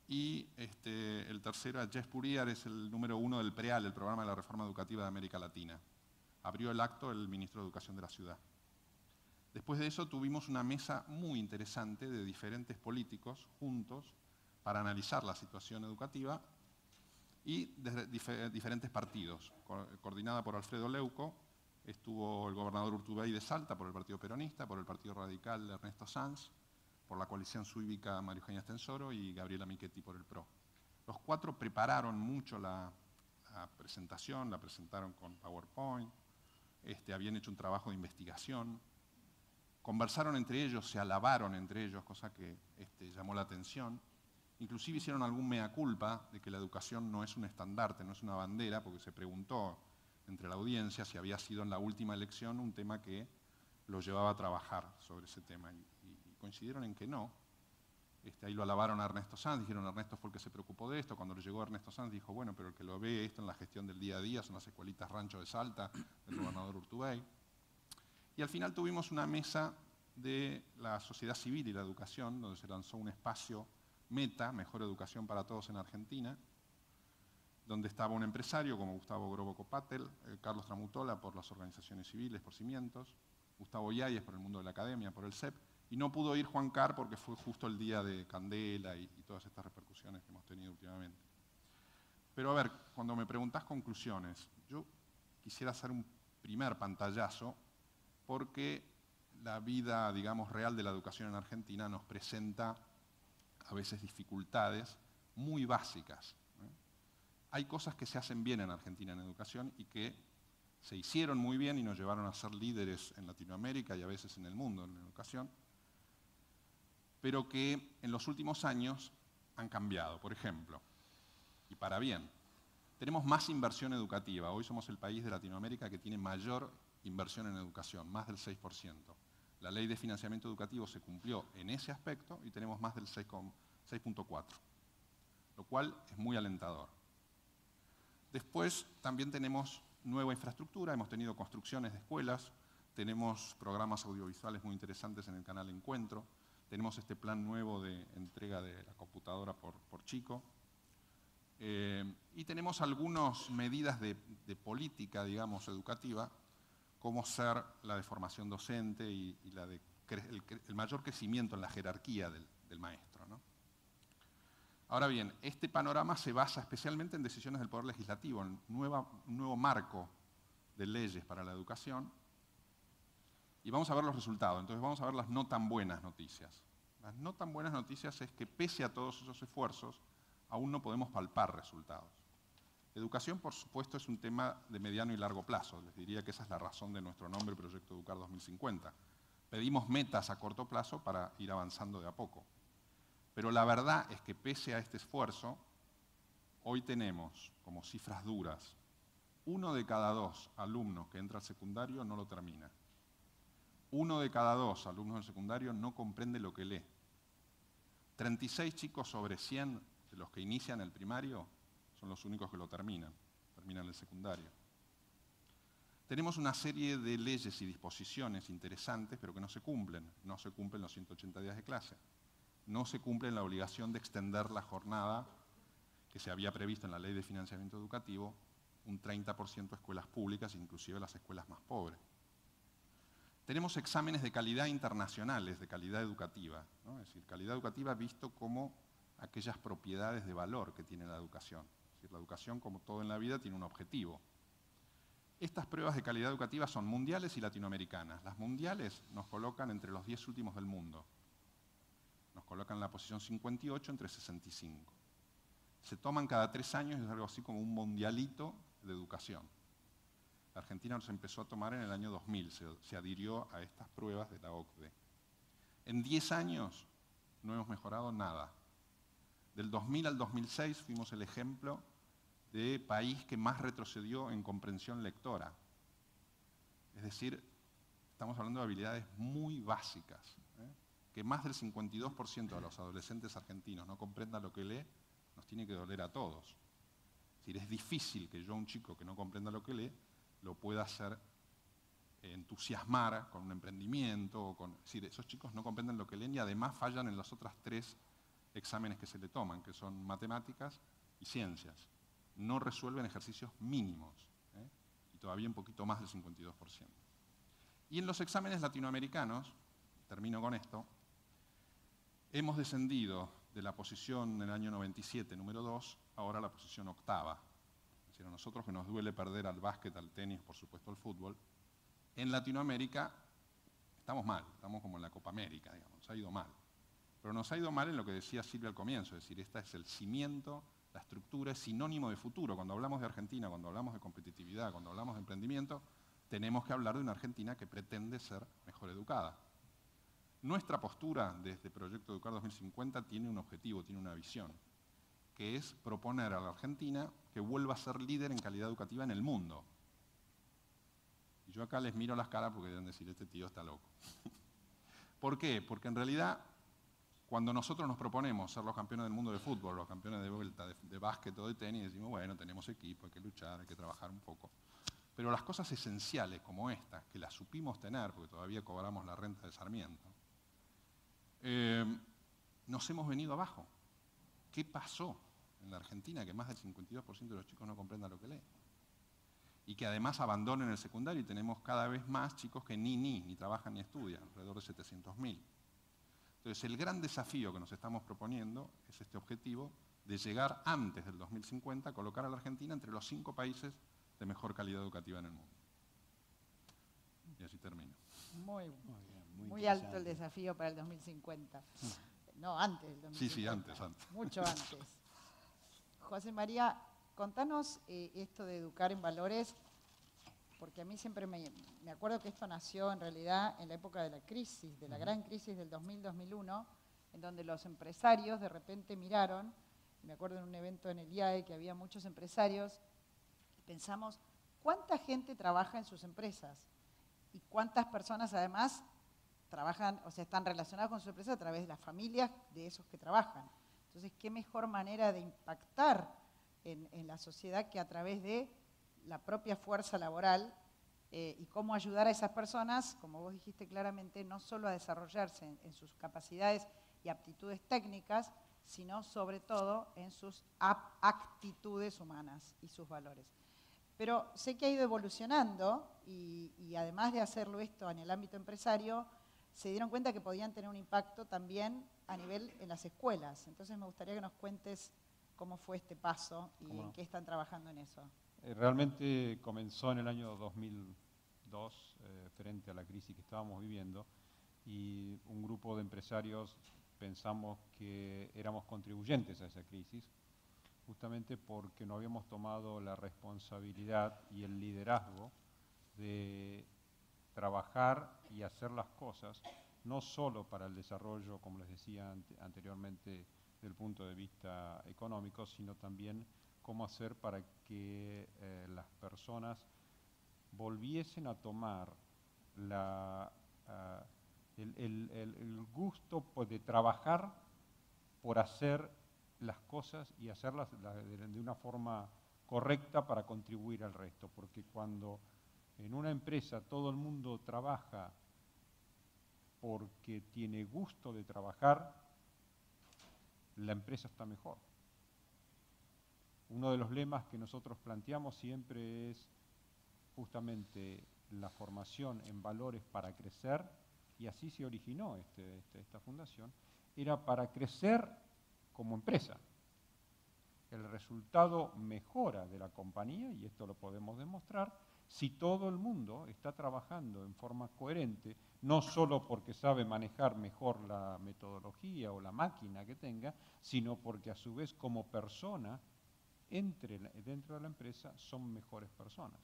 y el tercero, Jeff Puriar, es el número 1 del PREAL, el Programa de la Reforma Educativa de América Latina. Abrió el acto el ministro de Educación de la ciudad. Después de eso tuvimos una mesa muy interesante de diferentes políticos juntos para analizar la situación educativa y de diferentes partidos, coordinada por Alfredo Leuco. Estuvo el gobernador Urtubey de Salta por el Partido Peronista, por el Partido Radical de Ernesto Sanz, por la coalición cívica María Eugenia Stensoro y Gabriela Michetti por el PRO. Los cuatro prepararon mucho la presentación, la presentaron con PowerPoint, habían hecho un trabajo de investigación, conversaron entre ellos, se alabaron entre ellos, cosa que llamó la atención. Inclusive hicieron algún mea culpa de que la educación no es un estandarte, no es una bandera, porque se preguntó entre la audiencia si había sido en la última elección un tema que los llevaba a trabajar sobre ese tema. Y coincidieron en que no. Ahí lo alabaron a Ernesto Sanz, dijeron Ernesto fue el que se preocupó de esto. Cuando le llegó Ernesto Sanz dijo, bueno, pero el que lo ve esto en la gestión del día a día son las escuelitas Rancho de Salta, del gobernador Urtubey. Y al final tuvimos una mesa de la sociedad civil y la educación, donde se lanzó un espacio Meta, Mejor Educación para Todos en Argentina, donde estaba un empresario como Gustavo Grobo Copatel, Carlos Tramutola por las organizaciones civiles, por Cimientos, Gustavo Yáñez por el mundo de la academia, por el CEP, y no pudo ir Juan Carr porque fue justo el día de Candela y todas estas repercusiones que hemos tenido últimamente. Pero a ver, cuando me preguntás conclusiones, yo quisiera hacer un primer pantallazo porque la vida, digamos, real de la educación en Argentina nos presenta a veces dificultades muy básicas. Hay cosas que se hacen bien en Argentina en educación y que se hicieron muy bien y nos llevaron a ser líderes en Latinoamérica y a veces en el mundo en la educación, pero que en los últimos años han cambiado. Por ejemplo, y para bien, tenemos más inversión educativa. Hoy somos el país de Latinoamérica que tiene mayor inversión en educación, más del 6%. La ley de financiamiento educativo se cumplió en ese aspecto y tenemos más del 6.4%, lo cual es muy alentador. Después también tenemos nueva infraestructura, hemos tenido construcciones de escuelas, tenemos programas audiovisuales muy interesantes en el canal Encuentro, tenemos este plan nuevo de entrega de la computadora por chico, y tenemos algunas medidas de política, digamos, educativa, como ser la de formación docente y la de el mayor crecimiento en la jerarquía del maestro, ¿no? Ahora bien, este panorama se basa especialmente en decisiones del Poder Legislativo, en un nuevo marco de leyes para la educación, y vamos a ver los resultados. Entonces vamos a ver las no tan buenas noticias. Las no tan buenas noticias es que pese a todos esos esfuerzos, aún no podemos palpar resultados. Educación, por supuesto, es un tema de mediano y largo plazo. Les diría que esa es la razón de nuestro nombre, Proyecto Educar 2050. Pedimos metas a corto plazo para ir avanzando de a poco. Pero la verdad es que pese a este esfuerzo, hoy tenemos como cifras duras, 1 de cada 2 alumnos que entra al secundario no lo termina. 1 de cada 2 alumnos del secundario no comprende lo que lee. 36 chicos sobre 100 de los que inician el primario son los únicos que lo terminan el secundario. Tenemos una serie de leyes y disposiciones interesantes, pero que no se cumplen. No se cumplen los 180 días de clase. No se cumple la obligación de extender la jornada que se había previsto en la Ley de Financiamiento Educativo, un 30% a escuelas públicas, inclusive las escuelas más pobres. Tenemos exámenes de calidad internacionales, de calidad educativa, ¿no? Es decir, calidad educativa visto como aquellas propiedades de valor que tiene la educación. Es decir, la educación, como todo en la vida, tiene un objetivo. Estas pruebas de calidad educativa son mundiales y latinoamericanas. Las mundiales nos colocan entre los 10 últimos del mundo. Nos colocan en la posición 58 entre 65. Se toman cada 3 años y es algo así como un mundialito de educación. La Argentina los empezó a tomar en el año 2000, se adhirió a estas pruebas de la OCDE. En 10 años no hemos mejorado nada. Del 2000 al 2006 fuimos el ejemplo de país que más retrocedió en comprensión lectora. Es decir, estamos hablando de habilidades muy básicas. Que más del 52% de los adolescentes argentinos no comprendan lo que lee, nos tiene que doler a todos. Es decir, es difícil que yo a un chico que no comprenda lo que lee, lo pueda hacer entusiasmar con un emprendimiento. Es decir, esos chicos no comprenden lo que leen y además fallan en las otras 3 exámenes que se le toman, que son matemáticas y ciencias. No resuelven ejercicios mínimos, y todavía un poquito más del 52%. Y en los exámenes latinoamericanos, termino con esto, hemos descendido de la posición en el año 97, número 2, ahora a la posición 8ª. Es decir, a nosotros que nos duele perder al básquet, al tenis, por supuesto al fútbol, en Latinoamérica estamos mal, estamos como en la Copa América, digamos, nos ha ido mal. Pero nos ha ido mal en lo que decía Silvia al comienzo, es decir, este es el cimiento, la estructura es sinónimo de futuro. Cuando hablamos de Argentina, cuando hablamos de competitividad, cuando hablamos de emprendimiento, tenemos que hablar de una Argentina que pretende ser mejor educada. Nuestra postura desde Proyecto Educar 2050 tiene un objetivo, tiene una visión, que es proponer a la Argentina que vuelva a ser líder en calidad educativa en el mundo. Y yo acá les miro las caras porque deben decir, este tío está loco. ¿Por qué? Porque en realidad, cuando nosotros nos proponemos ser los campeones del mundo de fútbol, los campeones de vuelta, de básquet o de tenis, decimos, bueno, tenemos equipo, hay que luchar, hay que trabajar un poco. Pero las cosas esenciales como estas, que las supimos tener, porque todavía cobramos la renta de Sarmiento, nos hemos venido abajo. ¿Qué pasó en la Argentina? Que más del 52% de los chicos no comprendan lo que leen. Y que además abandonen el secundario y tenemos cada vez más chicos que ni trabajan ni estudian, alrededor de 700.000. Entonces, el gran desafío que nos estamos proponiendo es este objetivo de llegar antes del 2050 a colocar a la Argentina entre los 5 países de mejor calidad educativa en el mundo. Y así termino. Muy alto el desafío para el 2050. No, antes del 2050. Sí, antes. Mucho antes. José María, contanos esto de educar en valores, porque a mí siempre me acuerdo que esto nació en realidad en la época de la crisis, de la gran crisis del 2000-2001, en donde los empresarios de repente miraron, me acuerdo en un evento en el IAE que había muchos empresarios, y pensamos, ¿cuánta gente trabaja en sus empresas? Y cuántas personas además trabajan, o sea, están relacionadas con sus empresas a través de las familias de esos que trabajan. Entonces, ¿qué mejor manera de impactar en la sociedad que a través de la propia fuerza laboral y cómo ayudar a esas personas, como vos dijiste claramente, no solo a desarrollarse en sus capacidades y aptitudes técnicas, sino sobre todo en sus actitudes humanas y sus valores. Pero sé que ha ido evolucionando y además de hacerlo esto en el ámbito empresario, se dieron cuenta que podían tener un impacto también a nivel en las escuelas. Entonces me gustaría que nos cuentes cómo fue este paso y en qué están trabajando en eso. Realmente comenzó en el año 2002, frente a la crisis que estábamos viviendo, y un grupo de empresarios pensamos que éramos contribuyentes a esa crisis, justamente porque no habíamos tomado la responsabilidad y el liderazgo de trabajar y hacer las cosas, no solo para el desarrollo, como les decía anteriormente, del punto de vista económico, sino también cómo hacer para que las personas volviesen a tomar el gusto de trabajar por hacer las cosas y hacerlas de una forma correcta para contribuir al resto. Porque cuando en una empresa todo el mundo trabaja porque tiene gusto de trabajar, la empresa está mejor. Uno de los lemas que nosotros planteamos siempre es justamente la formación en valores para crecer, y así se originó esta fundación, era para crecer como empresa. El resultado mejora de la compañía, y esto lo podemos demostrar, si todo el mundo está trabajando en forma coherente, no solo porque sabe manejar mejor la metodología o la máquina que tenga, sino porque a su vez como persona, dentro de la empresa, son mejores personas.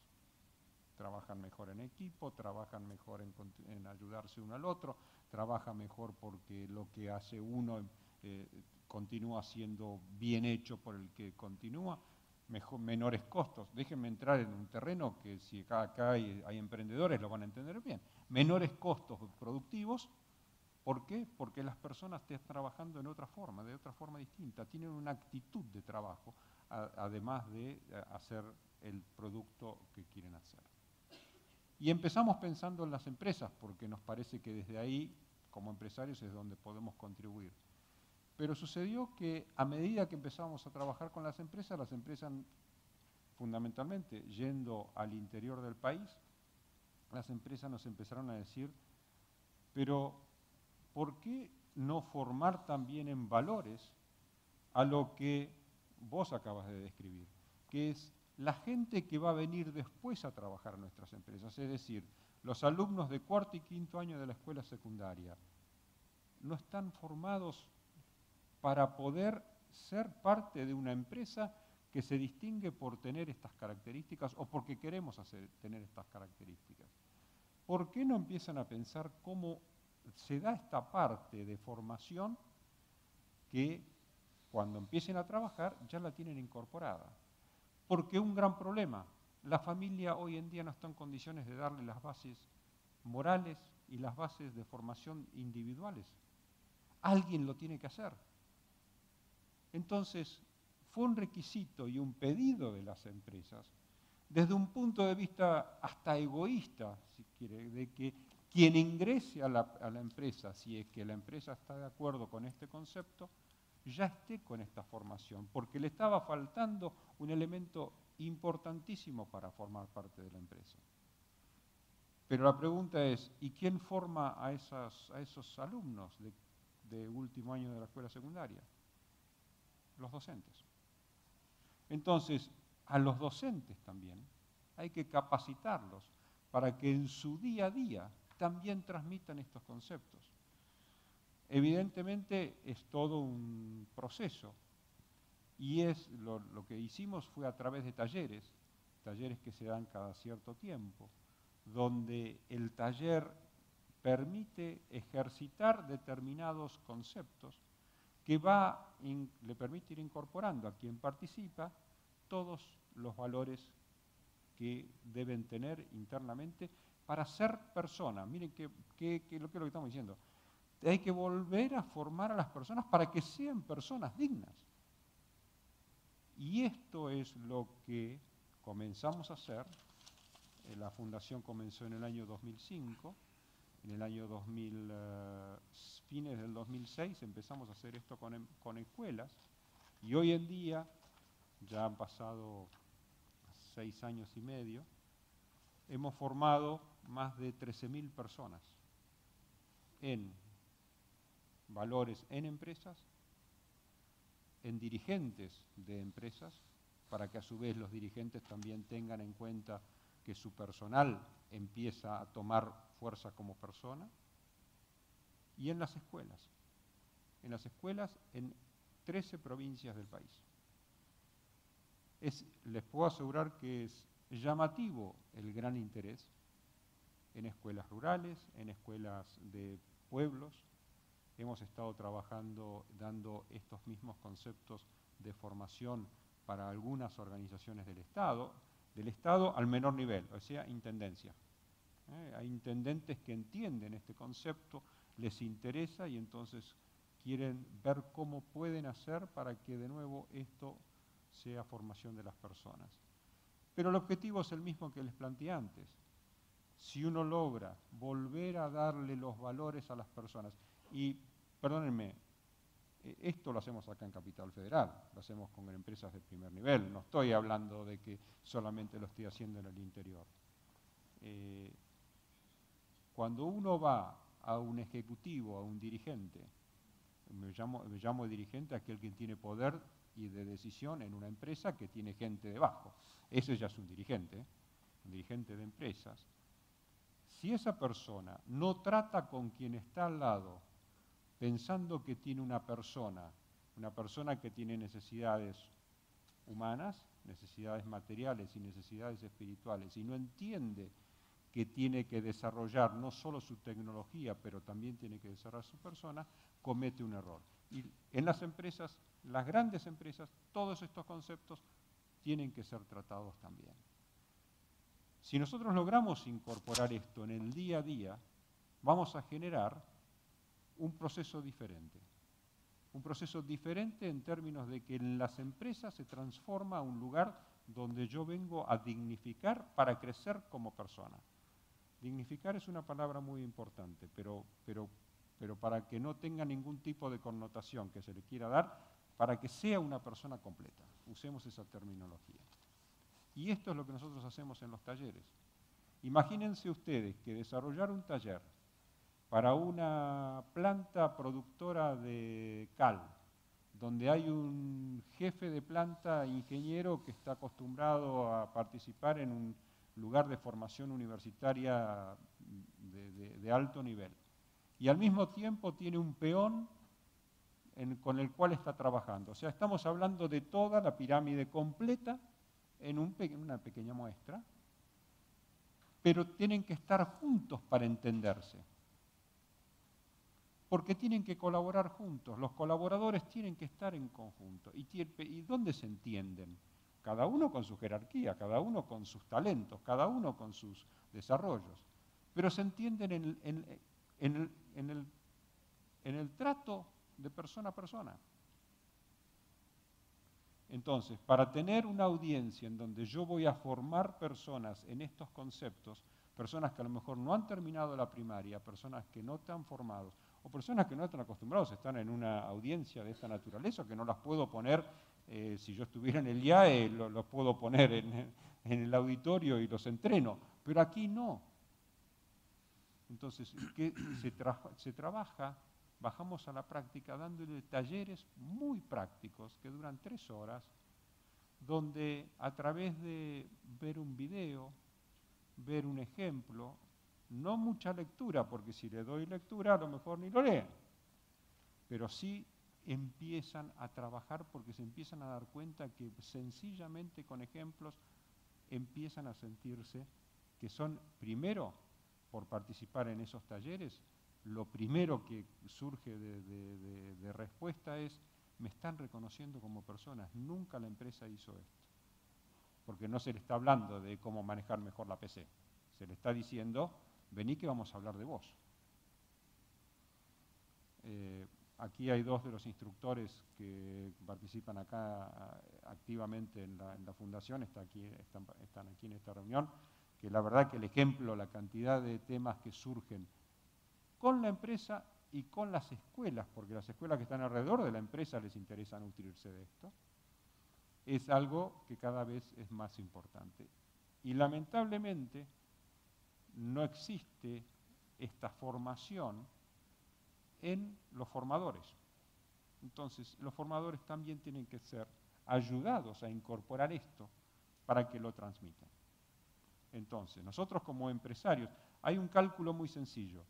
Trabajan mejor en equipo, trabajan mejor en ayudarse uno al otro, trabaja mejor porque lo que hace uno continúa siendo bien hecho por el que continúa, menores costos. Déjenme entrar en un terreno que si acá hay emprendedores lo van a entender bien. Menores costos productivos, ¿por qué? Porque las personas están trabajando de otra forma distinta, tienen una actitud de trabajo, además de hacer el producto que quieren hacer. Y empezamos pensando en las empresas, porque nos parece que desde ahí, como empresarios, es donde podemos contribuir. Pero sucedió que a medida que empezamos a trabajar con las empresas, fundamentalmente yendo al interior del país, las empresas nos empezaron a decir, pero ¿por qué no formar también en valores a lo que vos acabas de describir? Que es la gente que va a venir después a trabajar en nuestras empresas, es decir, los alumnos de cuarto y quinto año de la escuela secundaria, no están formados para poder ser parte de una empresa que se distingue por tener estas características o porque queremos tener estas características. ¿Por qué no empiezan a pensar cómo se da esta parte de formación que cuando empiecen a trabajar ya la tienen incorporada? Porque un gran problema, la familia hoy en día no está en condiciones de darle las bases morales y las bases de formación individuales. Alguien lo tiene que hacer. Entonces, fue un requisito y un pedido de las empresas, desde un punto de vista hasta egoísta, si quiere, de que quien ingrese a la empresa, si es que la empresa está de acuerdo con este concepto, ya esté con esta formación, porque le estaba faltando un elemento importantísimo para formar parte de la empresa. Pero la pregunta es, ¿y quién forma a esos alumnos de último año de la escuela secundaria? Los docentes. Entonces, a los docentes también hay que capacitarlos para que en su día a día también transmitan estos conceptos. Evidentemente es todo un proceso y lo que hicimos fue a través de talleres que se dan cada cierto tiempo, donde el taller permite ejercitar determinados conceptos que le permite ir incorporando a quien participa todos los valores que deben tener internamente para ser personas. Miren qué es lo que estamos diciendo. Hay que volver a formar a las personas para que sean personas dignas. Y esto es lo que comenzamos a hacer. La fundación comenzó en el año 2005. En el año fines del 2006 empezamos a hacer esto con escuelas. Y hoy en día, ya han pasado 6 años y medio, hemos formado más de 13.000 personas en valores en empresas, en dirigentes de empresas, para que a su vez los dirigentes también tengan en cuenta que su personal empieza a tomar fuerza como persona, y en las escuelas las escuelas en 13 provincias del país. Les puedo asegurar que es llamativo el gran interés en escuelas rurales, en escuelas de pueblos. Hemos estado trabajando, dando estos mismos conceptos de formación para algunas organizaciones del Estado al menor nivel, o sea, intendencia. Hay intendentes que entienden este concepto, les interesa y entonces quieren ver cómo pueden hacer para que de nuevo esto sea formación de las personas. Pero el objetivo es el mismo que les planteé antes. Si uno logra volver a darle los valores a las personas, y perdónenme, esto lo hacemos acá en Capital Federal, lo hacemos con empresas de primer nivel, no estoy hablando de que solamente lo estoy haciendo en el interior. Cuando uno va a un ejecutivo, a un dirigente, me llamo dirigente a aquel que tiene poder y de decisión en una empresa que tiene gente debajo. Ese ya es un dirigente de empresas. Si esa persona no trata con quien está al lado, pensando que tiene una persona que tiene necesidades humanas, necesidades materiales y necesidades espirituales, y no entiende que tiene que desarrollar no solo su tecnología, pero también tiene que desarrollar su persona, comete un error. Y en las empresas, las grandes empresas, todos estos conceptos tienen que ser tratados también. Si nosotros logramos incorporar esto en el día a día, vamos a generar un proceso diferente. Un proceso diferente en términos de que en las empresas se transforma a un lugar donde yo vengo a dignificar para crecer como persona. Dignificar es una palabra muy importante, pero para que no tenga ningún tipo de connotación que se le quiera dar, para que sea una persona completa. Usemos esa terminología. Y esto es lo que nosotros hacemos en los talleres. Imagínense ustedes que desarrollar un taller para una planta productora de cal, donde hay un jefe de planta ingeniero que está acostumbrado a participar en un lugar de formación universitaria de alto nivel. Y al mismo tiempo tiene un peón con el cual está trabajando. O sea, estamos hablando de toda la pirámide completa en una pequeña muestra, pero tienen que estar juntos para entenderse. Porque tienen que colaborar juntos, los colaboradores tienen que estar en conjunto. ¿Y dónde se entienden? Cada uno con su jerarquía, cada uno con sus talentos, cada uno con sus desarrollos. Pero se entienden en el trato de persona a persona. Entonces, para tener una audiencia en donde yo voy a formar personas en estos conceptos, personas que a lo mejor no han terminado la primaria, personas que no están formados, o personas que no están acostumbrados, están en una audiencia de esta naturaleza, que no las puedo poner, si yo estuviera en el IAE, los puedo poner en el auditorio y los entreno, pero aquí no. Entonces, se trabaja, bajamos a la práctica dándole talleres muy prácticos que duran 3 horas, donde a través de ver un video, ver un ejemplo, no mucha lectura, porque si le doy lectura a lo mejor ni lo leen, pero sí empiezan a trabajar porque se empiezan a dar cuenta que sencillamente con ejemplos empiezan a sentirse que son, primero, por participar en esos talleres, lo primero que surge de respuesta es, me están reconociendo como personas, nunca la empresa hizo esto. Porque no se le está hablando de cómo manejar mejor la PC, se le está diciendo, vení que vamos a hablar de vos. Aquí hay 2 de los instructores que participan acá activamente en la fundación, están aquí en esta reunión, que la verdad que el ejemplo, la cantidad de temas que surgen con la empresa y con las escuelas, porque las escuelas que están alrededor de la empresa les interesa nutrirse de esto, es algo que cada vez es más importante. Y lamentablemente no existe esta formación en los formadores. Entonces, los formadores también tienen que ser ayudados a incorporar esto para que lo transmitan. Entonces, nosotros como empresarios, hay un cálculo muy sencillo,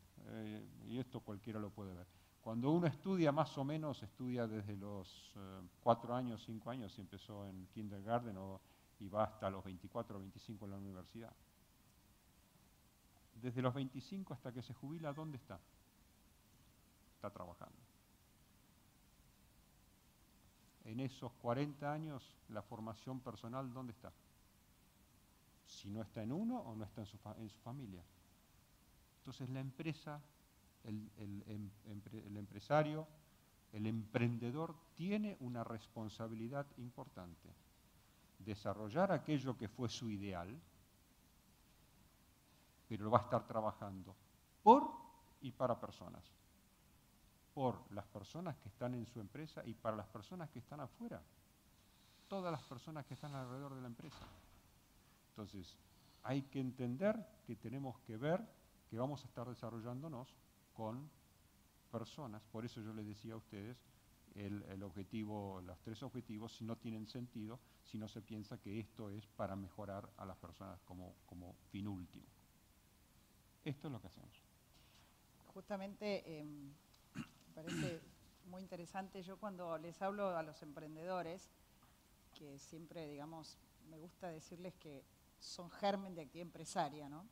y esto cualquiera lo puede ver. Cuando uno estudia, más o menos, estudia desde los 4 años, 5 años, si empezó en kindergarten y va hasta los 24 o 25 en la universidad. Desde los 25 hasta que se jubila, ¿dónde está? Está trabajando. En esos 40 años, la formación personal, ¿dónde está? Si no está en uno o no está en su familia. Entonces la empresa, el empresario, el emprendedor tiene una responsabilidad importante. Desarrollar aquello que fue su ideal, pero va a estar trabajando por y para personas. Por las personas que están en su empresa y para las personas que están afuera. Todas las personas que están alrededor de la empresa. Entonces, hay que entender que tenemos que ver que vamos a estar desarrollándonos con personas. Por eso yo les decía a ustedes, el objetivo, los 3 objetivos, si no tienen sentido, si no se piensa que esto es para mejorar a las personas como fin último. Esto es lo que hacemos. Justamente me parece muy interesante. Yo cuando les hablo a los emprendedores, que siempre, digamos, me gusta decirles que son germen de actividad empresaria, ¿no?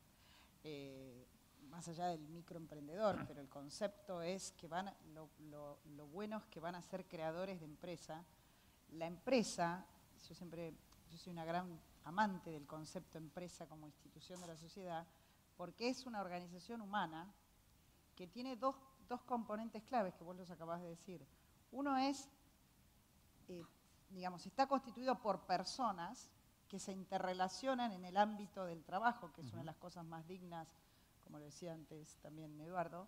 Más allá del microemprendedor, pero el concepto es que lo bueno es que van a ser creadores de empresa. La empresa, yo soy una gran amante del concepto empresa como institución de la sociedad, porque es una organización humana que tiene dos componentes claves que vos los acabás de decir. Uno es, digamos, está constituido por personas que se interrelacionan en el ámbito del trabajo, que es una de las cosas más dignas, como lo decía antes también Eduardo,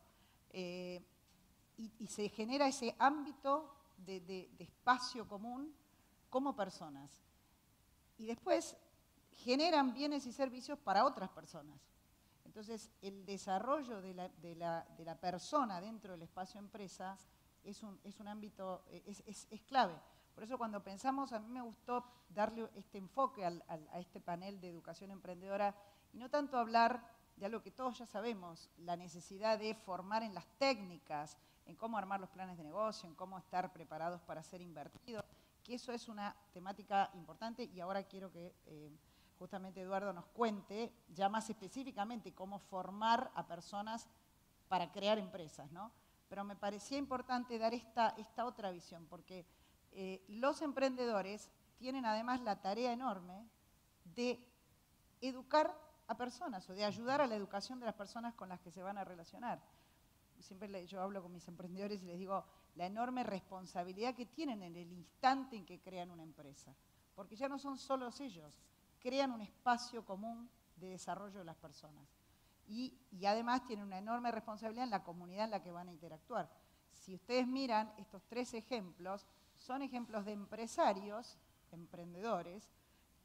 y se genera ese ámbito de espacio común como personas. Y después generan bienes y servicios para otras personas. Entonces, el desarrollo de la persona dentro del espacio empresa es un ámbito, es clave. Por eso cuando pensamos, a mí me gustó darle este enfoque a este panel de educación emprendedora y no tanto hablar de algo que todos ya sabemos, la necesidad de formar en las técnicas, en cómo armar los planes de negocio, en cómo estar preparados para ser invertidos, que eso es una temática importante y ahora quiero que justamente Eduardo nos cuente ya más específicamente cómo formar a personas para crear empresas, ¿no? Pero me parecía importante dar esta otra visión, porque los emprendedores tienen además la tarea enorme de educar a personas o de ayudar a la educación de las personas con las que se van a relacionar. Siempre yo hablo con mis emprendedores y les digo la enorme responsabilidad que tienen en el instante en que crean una empresa, porque ya no son solos ellos, crean un espacio común de desarrollo de las personas y además tienen una enorme responsabilidad en la comunidad en la que van a interactuar. Si ustedes miran estos 3 ejemplos, son ejemplos de empresarios, emprendedores,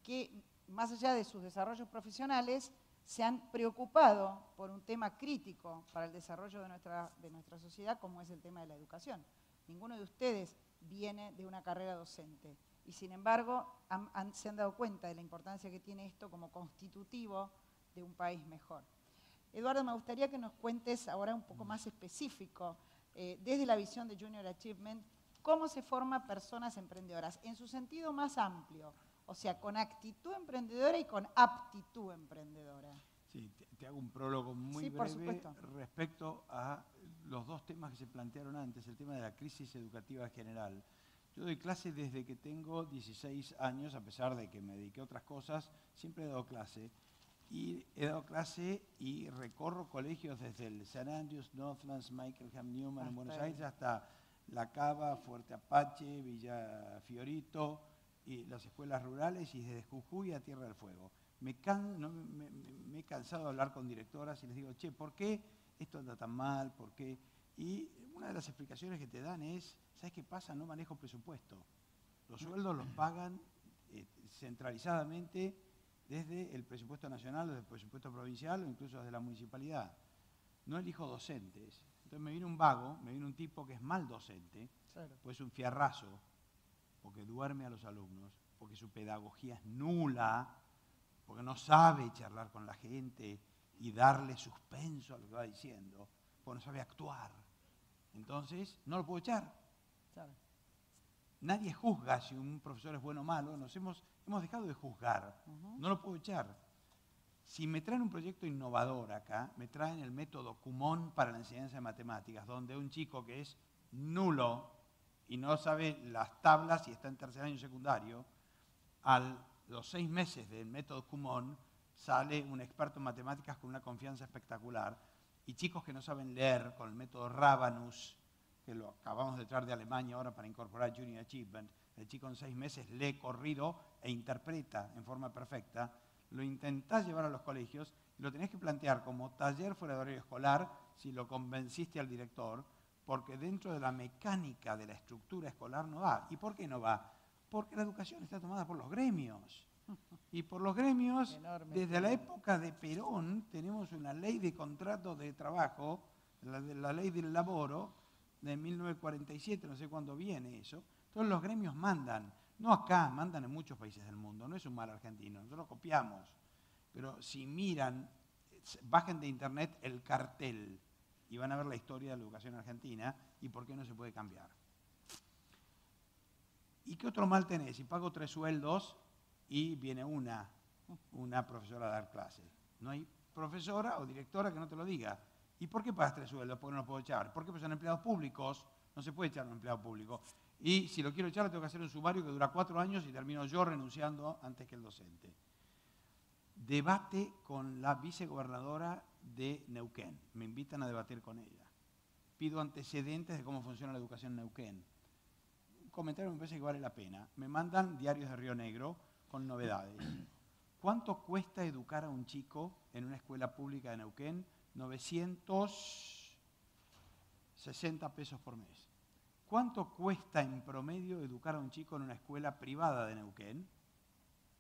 que más allá de sus desarrollos profesionales, se han preocupado por un tema crítico para el desarrollo de nuestra sociedad, como es el tema de la educación. Ninguno de ustedes viene de una carrera docente y sin embargo se han dado cuenta de la importancia que tiene esto como constitutivo de un país mejor. Eduardo, me gustaría que nos cuentes ahora un poco más específico, desde la visión de Junior Achievement, cómo se forman personas emprendedoras, en su sentido más amplio, o sea, con actitud emprendedora y con aptitud emprendedora. Sí, te hago un prólogo muy breve respecto a los 2 temas que se plantearon antes, el tema de la crisis educativa general. Yo doy clase desde que tengo 16 años, a pesar de que me dediqué a otras cosas, siempre he dado clase. Y he dado clase y recorro colegios desde el St. Andrews, Northlands, Michael Newman en Buenos Aires hasta La Cava, Fuerte Apache, Villa Fiorito y las escuelas rurales y desde Jujuy a Tierra del Fuego. Me he cansado de hablar con directoras y les digo, che, ¿por qué esto anda tan mal? ¿Por qué? Y una de las explicaciones que te dan es, ¿sabes qué pasa? No manejo presupuesto. Los sueldos los pagan centralizadamente desde el presupuesto nacional, desde el presupuesto provincial o incluso desde la municipalidad. No elijo docentes. Entonces me viene un vago, me viene un tipo que es mal docente, claro, pues un fierrazo, porque duerme a los alumnos, porque su pedagogía es nula, porque no sabe charlar con la gente y darle suspenso a lo que va diciendo, porque no sabe actuar. Entonces, no lo puedo echar. Claro. Nadie juzga si un profesor es bueno o malo, hemos dejado de juzgar, no lo puedo echar. Si me traen un proyecto innovador acá, me traen el método Kumon para la enseñanza de matemáticas, donde un chico que es nulo y no sabe las tablas y está en tercer año secundario, a los 6 meses del método Kumon sale un experto en matemáticas con una confianza espectacular, y chicos que no saben leer con el método Rabanus, que lo acabamos de traer de Alemania ahora para incorporar Junior Achievement, el chico en 6 meses lee corrido e interpreta en forma perfecta, lo intentás llevar a los colegios y lo tenés que plantear como taller fuera de horario escolar si lo convenciste al director, porque dentro de la mecánica de la estructura escolar no va. ¿Y por qué no va? Porque la educación está tomada por los gremios. Y por los gremios, Enorme. desde la época de Perón, tenemos una ley de contrato de trabajo, la ley del laboro, de 1947, no sé cuándo viene eso. Entonces los gremios mandan, no acá, mandan en muchos países del mundo, no es un mal argentino, nosotros lo copiamos. Pero si miran, bajen de internet el cartel y van a ver la historia de la educación argentina y por qué no se puede cambiar. ¿Y qué otro mal tenés? Si pago 3 sueldos y viene una profesora a dar clase. No hay profesora o directora que no te lo diga. ¿Y por qué pagas 3 sueldos? Porque no lo puedo echar. ¿Por qué? Porque son empleados públicos. No se puede echar a un empleado público. Y si lo quiero echar, lo tengo que hacer un sumario que dura 4 años y termino yo renunciando antes que el docente. Debate con la vicegobernadora de Neuquén. Me invitan a debatir con ella. Pido antecedentes de cómo funciona la educación en Neuquén. Un comentario me parece que vale la pena. Me mandan diarios de Río Negro con novedades. ¿Cuánto cuesta educar a un chico en una escuela pública de Neuquén? 960 pesos por mes. ¿Cuánto cuesta en promedio educar a un chico en una escuela privada de Neuquén?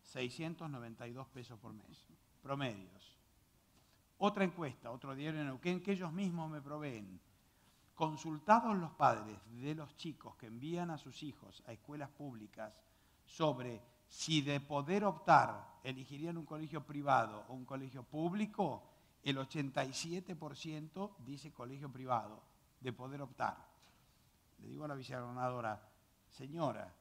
692 pesos por mes. Promedios. Otra encuesta, otro diario de Neuquén que ellos mismos me proveen. Consultados los padres de los chicos que envían a sus hijos a escuelas públicas sobre si de poder optar elegirían un colegio privado o un colegio público, el 87% dice colegio privado, de poder optar. Le digo a la vicegobernadora, señora,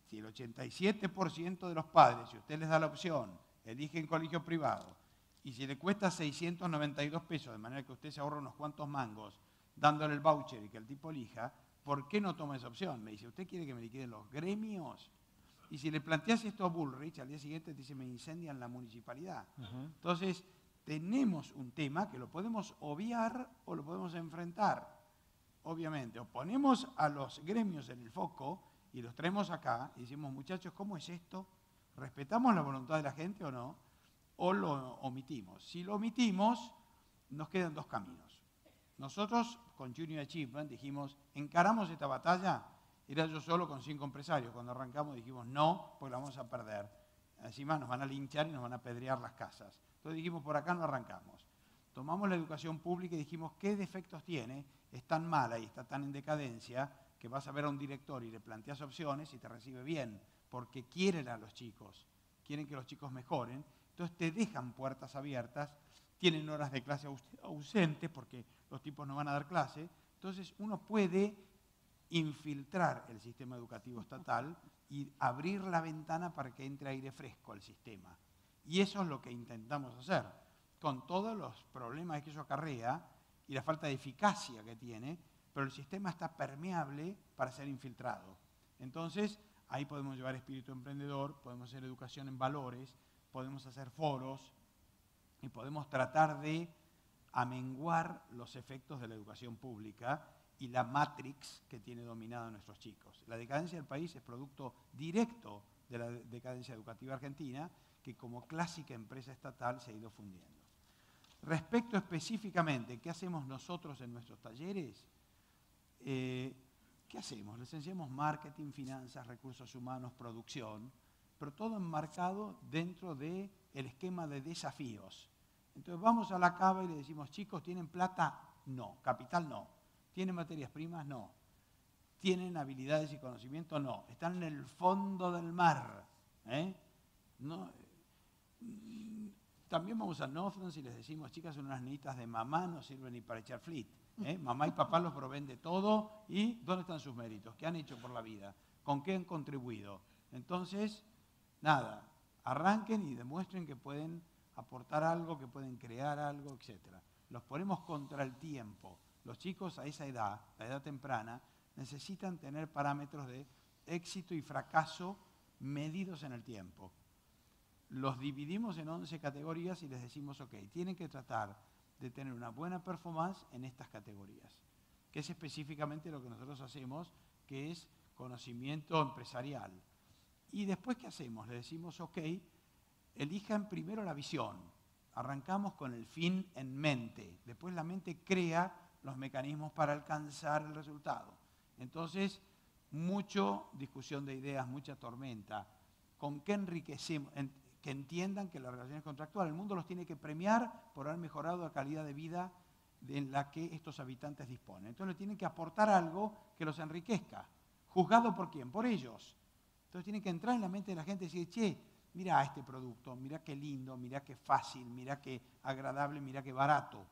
si el 87% de los padres, si usted les da la opción, eligen colegio privado, y si le cuesta 692 pesos, de manera que usted se ahorra unos cuantos mangos, dándole el voucher y que el tipo elija, ¿por qué no toma esa opción? Me dice, ¿usted quiere que me liquiden los gremios? Y si le planteas esto a Bullrich, al día siguiente te dice, me incendian la municipalidad. Entonces, tenemos un tema que lo podemos obviar o lo podemos enfrentar. Obviamente, o ponemos a los gremios en el foco y los traemos acá y decimos, muchachos, ¿cómo es esto? ¿Respetamos la voluntad de la gente o no? ¿O lo omitimos? Si lo omitimos, nos quedan 2 caminos. Nosotros, con Junior Achievement, dijimos, encaramos esta batalla. Era yo solo con 5 empresarios. Cuando arrancamos dijimos, no, porque la vamos a perder. Encima nos van a linchar y nos van a apedrear las casas. Entonces dijimos, por acá no arrancamos. Tomamos la educación pública y dijimos, ¿qué defectos tiene? Es tan mala y está tan en decadencia que vas a ver a un director y le planteas opciones y te recibe bien, porque quieren a los chicos, quieren que los chicos mejoren. Entonces te dejan puertas abiertas, tienen horas de clase ausentes porque los tipos no van a dar clase. Entonces uno puede infiltrar el sistema educativo estatal y abrir la ventana para que entre aire fresco al sistema. Y eso es lo que intentamos hacer, con todos los problemas que eso acarrea y la falta de eficacia que tiene, pero el sistema está permeable para ser infiltrado. Entonces, ahí podemos llevar espíritu emprendedor, podemos hacer educación en valores, podemos hacer foros y podemos tratar de amenguar los efectos de la educación pública y la matrix que tiene dominado a nuestros chicos. La decadencia del país es producto directo de la decadencia educativa argentina, que como clásica empresa estatal se ha ido fundiendo. Respecto específicamente, ¿qué hacemos nosotros en nuestros talleres? ¿Qué hacemos? Les enseñamos marketing, finanzas, recursos humanos, producción, pero todo enmarcado dentro del esquema de desafíos. Entonces vamos a la cava y le decimos, chicos, ¿tienen plata? No. ¿Capital? No. ¿Tienen materias primas? No. ¿Tienen habilidades y conocimiento? No. Están en el fondo del mar. No. También vamos a Northlands y les decimos, chicas, son unas niñitas de mamá, no sirven ni para echar flit. Mamá y papá los proveen de todo y ¿dónde están sus méritos? ¿Qué han hecho por la vida? ¿Con qué han contribuido? Entonces, nada, arranquen y demuestren que pueden aportar algo, que pueden crear algo, etc. Los ponemos contra el tiempo. Los chicos a esa edad, la edad temprana, necesitan tener parámetros de éxito y fracaso medidos en el tiempo. Los dividimos en 11 categorías y les decimos, ok, tienen que tratar de tener una buena performance en estas categorías, que es específicamente lo que nosotros hacemos, que es conocimiento empresarial. Y después, ¿qué hacemos? Les decimos, ok, elijan primero la visión. Arrancamos con el fin en mente. Después la mente crea los mecanismos para alcanzar el resultado. Entonces, mucho discusión de ideas, mucha tormenta. ¿Con qué enriquecemos? Que entiendan que la relación es contractual. El mundo los tiene que premiar por haber mejorado la calidad de vida en la que estos habitantes disponen. Entonces, le tienen que aportar algo que los enriquezca. ¿Juzgado por quién? Por ellos. Entonces, tienen que entrar en la mente de la gente y decir, che, mira este producto, mira qué lindo, mira qué fácil, mira qué agradable, mira qué barato.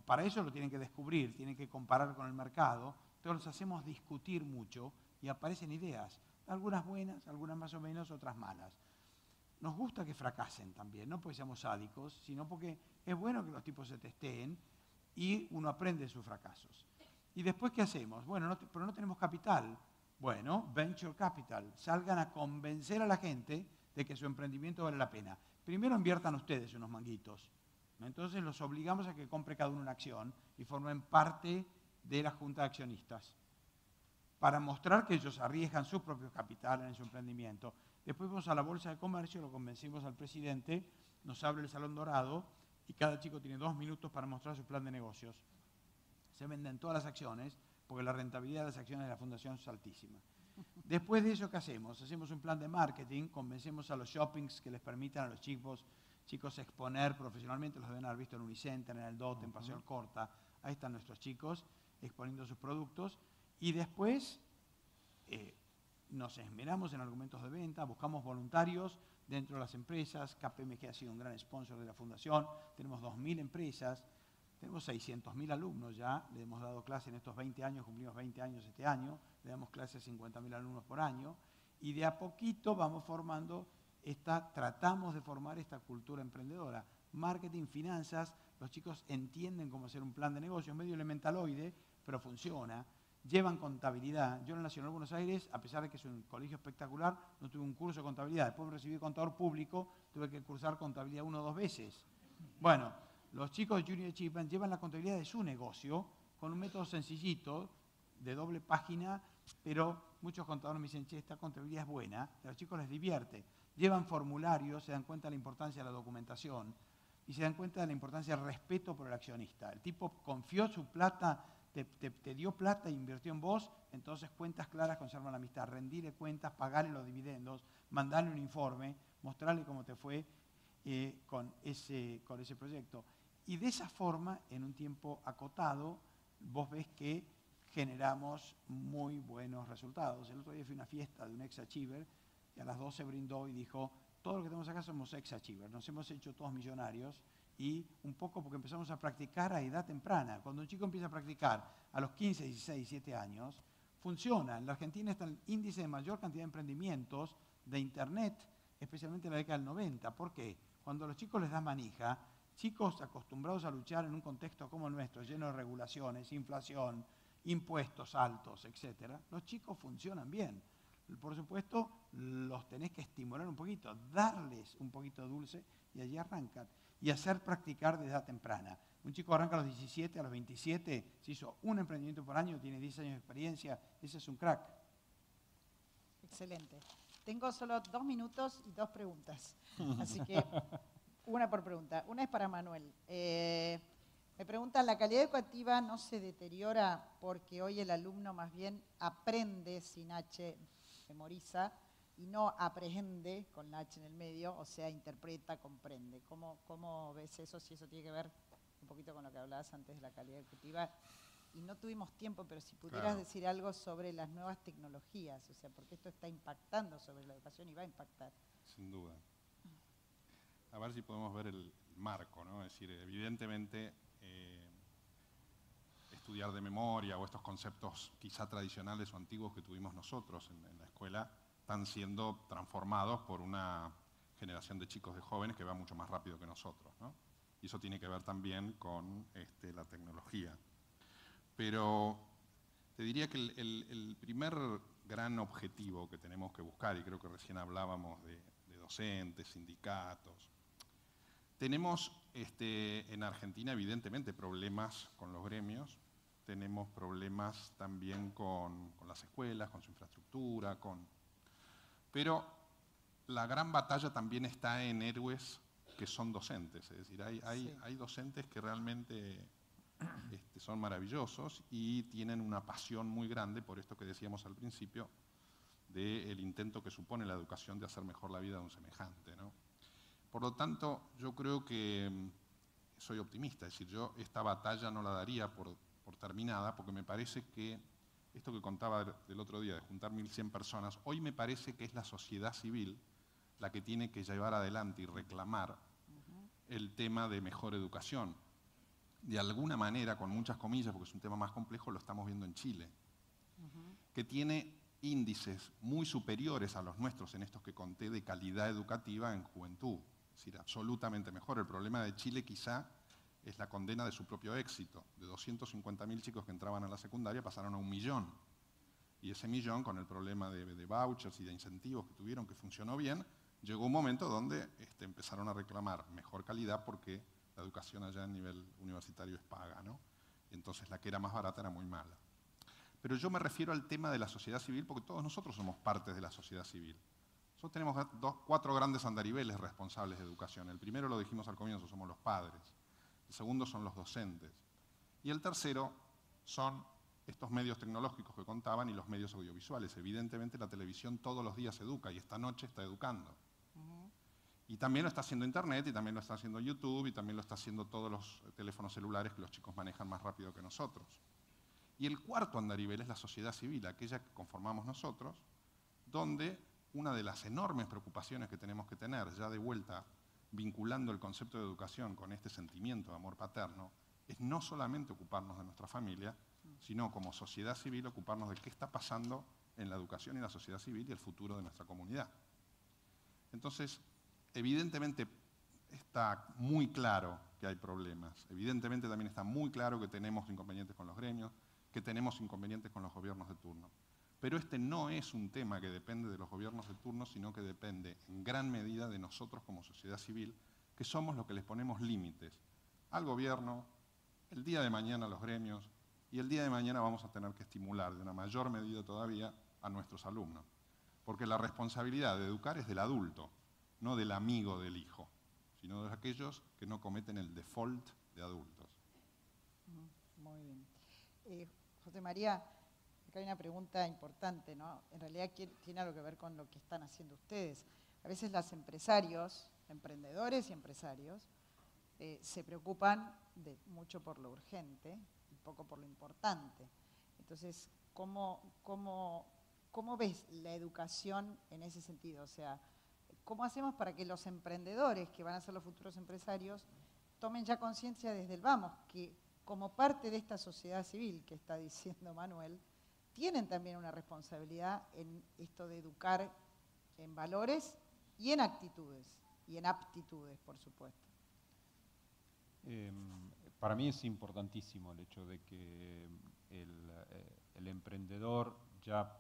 Para eso lo tienen que descubrir, tienen que comparar con el mercado. Entonces, los hacemos discutir mucho y aparecen ideas. Algunas buenas, algunas más o menos, otras malas. Nos gusta que fracasen también, no porque seamos sádicos, sino porque es bueno que los tipos se testeen y uno aprende de sus fracasos. ¿Y después qué hacemos? Bueno, pero no tenemos capital. Bueno, venture capital. Salgan a convencer a la gente de que su emprendimiento vale la pena. Primero inviertan ustedes unos manguitos. Entonces los obligamos a que compre cada uno una acción y formen parte de la junta de accionistas para mostrar que ellos arriesgan su propio capital en su emprendimiento. Después vamos a la Bolsa de Comercio, lo convencimos al presidente, nos abre el Salón Dorado y cada chico tiene 2 minutos para mostrar su plan de negocios. Se venden todas las acciones porque la rentabilidad de las acciones de la fundación es altísima. Después de eso, ¿qué hacemos? Hacemos un plan de marketing, convencemos a los shoppings que les permitan a los chicos exponer profesionalmente, los deben haber visto en Unicenter, en el DOT, en Paseo Corta, ahí están nuestros chicos exponiendo sus productos y después nos esmeramos en argumentos de venta, buscamos voluntarios dentro de las empresas, KPMG ha sido un gran sponsor de la fundación, tenemos 2.000 empresas, tenemos 600.000 alumnos ya, le hemos dado clase en estos 20 años, cumplimos 20 años este año, le damos clase a 50.000 alumnos por año y de a poquito vamos formando tratamos de formar esta cultura emprendedora. Marketing, finanzas, los chicos entienden cómo hacer un plan de negocio, es medio elementaloide, pero funciona. Llevan contabilidad. Yo en el Nacional de Buenos Aires, a pesar de que es un colegio espectacular, no tuve un curso de contabilidad. Después me recibí contador público, tuve que cursar contabilidad 1 o 2 veces. Bueno, los chicos de Junior Achievement llevan la contabilidad de su negocio con un método sencillito, de doble página, pero muchos contadores me dicen, che, esta contabilidad es buena, a los chicos les divierte. Llevan formularios, se dan cuenta de la importancia de la documentación y se dan cuenta de la importancia del respeto por el accionista. El tipo confió su plata, te dio plata e invirtió en vos, entonces cuentas claras conservan la amistad. Rendirle cuentas, pagarle los dividendos, mandarle un informe, mostrarle cómo te fue con ese proyecto. Y de esa forma, en un tiempo acotado, vos ves que generamos muy buenos resultados. El otro día fui a una fiesta de un ex-achiever y a las 12 brindó y dijo, todo lo que tenemos acá somos ex-achievers, nos hemos hecho todos millonarios y un poco porque empezamos a practicar a edad temprana. Cuando un chico empieza a practicar a los 15, 16, 17 años, funciona. En la Argentina está el índice de mayor cantidad de emprendimientos de Internet, especialmente en la década del 90. ¿Por qué? Cuando a los chicos les das manija, chicos acostumbrados a luchar en un contexto como el nuestro, lleno de regulaciones, inflación, impuestos altos, etc., los chicos funcionan bien. Por supuesto, los tenés que estimular un poquito, darles un poquito de dulce y allí arrancan. Y hacer practicar de edad temprana. Un chico arranca a los 17, a los 27, se hizo un emprendimiento por año, tiene 10 años de experiencia, ese es un crack. Excelente. Tengo solo 2 minutos y 2 preguntas, así que una por pregunta. Una es para Manuel. Me preguntan, ¿la calidad educativa no se deteriora porque hoy el alumno más bien aprende sin H, memoriza, y no aprehende con la H en el medio, o sea, interpreta, comprende? ¿Cómo ves eso? Si eso tiene que ver un poquito con lo que hablabas antes de la calidad educativa. Y no tuvimos tiempo, pero si pudieras decir algo sobre las nuevas tecnologías, o sea, porque esto está impactando sobre la educación y va a impactar. Sin duda. A ver si podemos ver el marco, ¿no? Es decir, evidentemente estudiar de memoria o estos conceptos quizá tradicionales o antiguos que tuvimos nosotros en la escuela están siendo transformados por una generación de chicos, de jóvenes que va mucho más rápido que nosotros, ¿no? Y eso tiene que ver también con la tecnología. Pero te diría que el primer gran objetivo que tenemos que buscar, y creo que recién hablábamos de docentes, sindicatos, tenemos en Argentina evidentemente problemas con los gremios, tenemos problemas también con las escuelas, con su infraestructura, pero la gran batalla también está en héroes que son docentes, es decir, hay docentes que realmente son maravillosos y tienen una pasión muy grande por esto que decíamos al principio, del intento que supone la educación de hacer mejor la vida de un semejante, ¿no? Por lo tanto, yo creo que soy optimista, es decir, yo esta batalla no la daría por terminada, porque me parece que esto que contaba del otro día, de juntar 1.100 personas, hoy me parece que es la sociedad civil la que tiene que llevar adelante y reclamar el tema de mejor educación. De alguna manera, con muchas comillas, porque es un tema más complejo, lo estamos viendo en Chile, que tiene índices muy superiores a los nuestros en estos que conté de calidad educativa en juventud. Es decir, absolutamente mejor. El problema de Chile quizá es la condena de su propio éxito. De 250.000 chicos que entraban a la secundaria pasaron a 1 millón. Y ese millón, con el problema de vouchers y de incentivos que tuvieron, que funcionó bien, llegó un momento donde empezaron a reclamar mejor calidad porque la educación allá a nivel universitario es paga, ¿no? Entonces la que era más barata era muy mala. Pero yo me refiero al tema de la sociedad civil porque todos nosotros somos parte de la sociedad civil. Nosotros tenemos 4 grandes andariveles responsables de educación. El primero, lo dijimos al comienzo, somos los padres. El segundo son los docentes. Y el tercero son estos medios tecnológicos que contaban y los medios audiovisuales. Evidentemente la televisión todos los días educa y esta noche está educando. Y también lo está haciendo Internet, y también lo está haciendo YouTube, y también lo está haciendo todos los teléfonos celulares que los chicos manejan más rápido que nosotros. Y el cuarto andarivel es la sociedad civil, aquella que conformamos nosotros, donde una de las enormes preocupaciones que tenemos que tener, ya de vuelta vinculando el concepto de educación con este sentimiento de amor paterno, es no solamente ocuparnos de nuestra familia, sino como sociedad civil ocuparnos de qué está pasando en la educación y la sociedad civil y el futuro de nuestra comunidad. Entonces, evidentemente está muy claro que hay problemas, evidentemente también está muy claro que tenemos inconvenientes con los gremios, que tenemos inconvenientes con los gobiernos de turno. Pero este no es un tema que depende de los gobiernos de turno, sino que depende en gran medida de nosotros como sociedad civil, que somos los que les ponemos límites al gobierno, el día de mañana a los gremios, y el día de mañana vamos a tener que estimular de una mayor medida todavía a nuestros alumnos. Porque la responsabilidad de educar es del adulto, no del amigo del hijo, sino de aquellos que no cometen el default de adultos. Muy bien. José María, acá hay una pregunta importante, ¿no? En realidad tiene algo que ver con lo que están haciendo ustedes. A veces los empresarios, emprendedores y empresarios, se preocupan mucho por lo urgente y poco por lo importante. Entonces, ¿cómo ves la educación en ese sentido? O sea, ¿cómo hacemos para que los emprendedores, que van a ser los futuros empresarios, tomen ya conciencia desde el vamos, que como parte de esta sociedad civil que está diciendo Manuel, tienen también una responsabilidad en esto de educar en valores y en actitudes, y en aptitudes, por supuesto? Para mí es importantísimo el hecho de que el emprendedor ya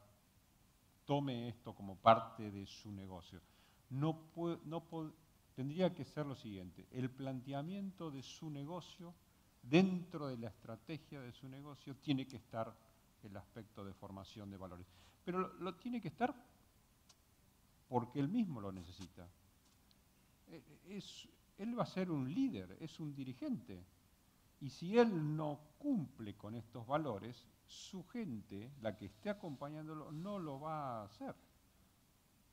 tome esto como parte de su negocio. Tendría que ser lo siguiente: el planteamiento de su negocio, dentro de la estrategia de su negocio, tiene que estar el aspecto de formación de valores. Pero lo tiene que estar porque él mismo lo necesita. Él va a ser un líder, es un dirigente. Y si él no cumple con estos valores, su gente, la que esté acompañándolo, no lo va a hacer.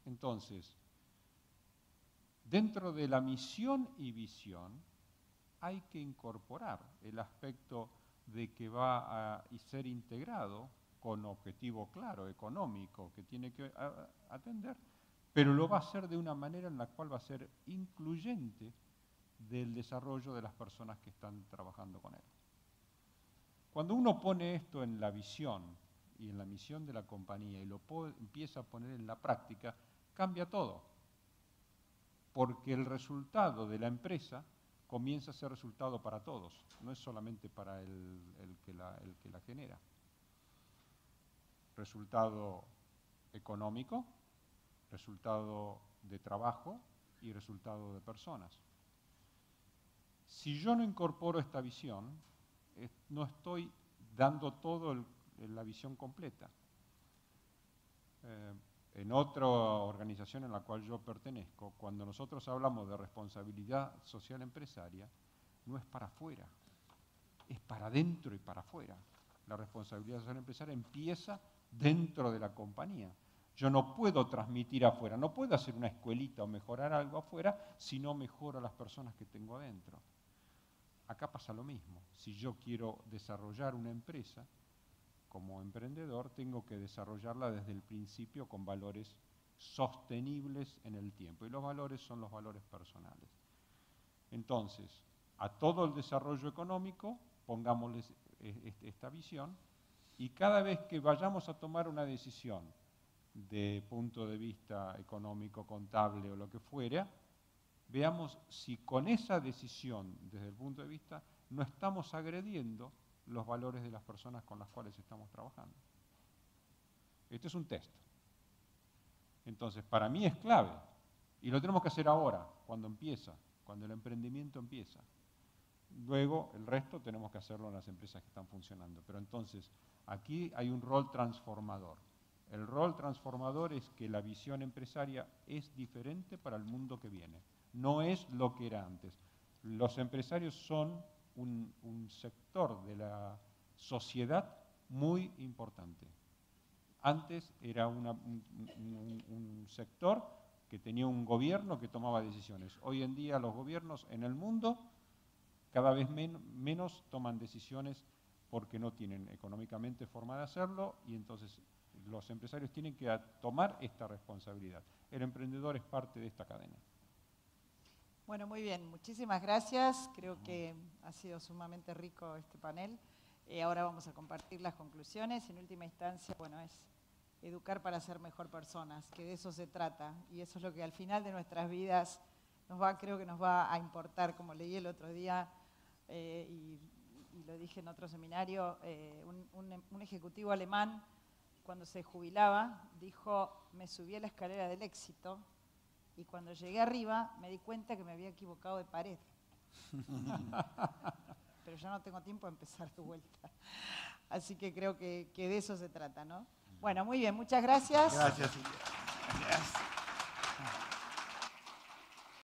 Entonces, dentro de la misión y visión, hay que incorporar el aspecto de que va a ser integrado con objetivo claro, económico, que tiene que atender, pero lo va a hacer de una manera en la cual va a ser incluyente del desarrollo de las personas que están trabajando con él. Cuando uno pone esto en la visión y en la misión de la compañía y lo empieza a poner en la práctica, cambia todo. Porque el resultado de la empresa comienza a ser resultado para todos, no es solamente para el que la genera. Resultado económico, resultado de trabajo y resultado de personas. Si yo no incorporo esta visión, no estoy dando todo la visión completa. En otra organización en la cual yo pertenezco, cuando nosotros hablamos de responsabilidad social empresaria, no es para afuera, es para adentro y para afuera. La responsabilidad social empresaria empieza dentro de la compañía. Yo no puedo transmitir afuera, no puedo hacer una escuelita o mejorar algo afuera si no mejoro a las personas que tengo adentro. Acá pasa lo mismo. Si yo quiero desarrollar una empresa, como emprendedor, tengo que desarrollarla desde el principio con valores sostenibles en el tiempo. Y los valores son los valores personales. Entonces, a todo el desarrollo económico, pongámosles esta visión, y cada vez que vayamos a tomar una decisión de punto de vista económico, contable o lo que fuera, veamos si con esa decisión, desde el punto de vista, no estamos agrediendo los valores de las personas con las cuales estamos trabajando. Este es un test. Entonces, para mí es clave, y lo tenemos que hacer ahora, cuando empieza, cuando el emprendimiento empieza. Luego, el resto tenemos que hacerlo en las empresas que están funcionando. Pero entonces, aquí hay un rol transformador. El rol transformador es que la visión empresaria es diferente para el mundo que viene. No es lo que era antes. Los empresarios son un sector de la sociedad muy importante. Antes era un sector que tenía un gobierno que tomaba decisiones. Hoy en día los gobiernos en el mundo cada vez menos toman decisiones porque no tienen económicamente forma de hacerlo y entonces los empresarios tienen que tomar esta responsabilidad. El emprendedor es parte de esta cadena. Bueno, muy bien, muchísimas gracias. Creo que ha sido sumamente rico este panel. Ahora vamos a compartir las conclusiones. En última instancia, bueno, es educar para ser mejor personas, que de eso se trata. Y eso es lo que al final de nuestras vidas creo que nos va a importar. Como leí el otro día y lo dije en otro seminario, un ejecutivo alemán, cuando se jubilaba, dijo: me subí a la escalera del éxito y cuando llegué arriba me di cuenta que me había equivocado de pared. Pero ya no tengo tiempo de empezar de vuelta. Así que creo que de eso se trata, ¿no? Bueno, muy bien, muchas gracias. Gracias, Silvia. Gracias.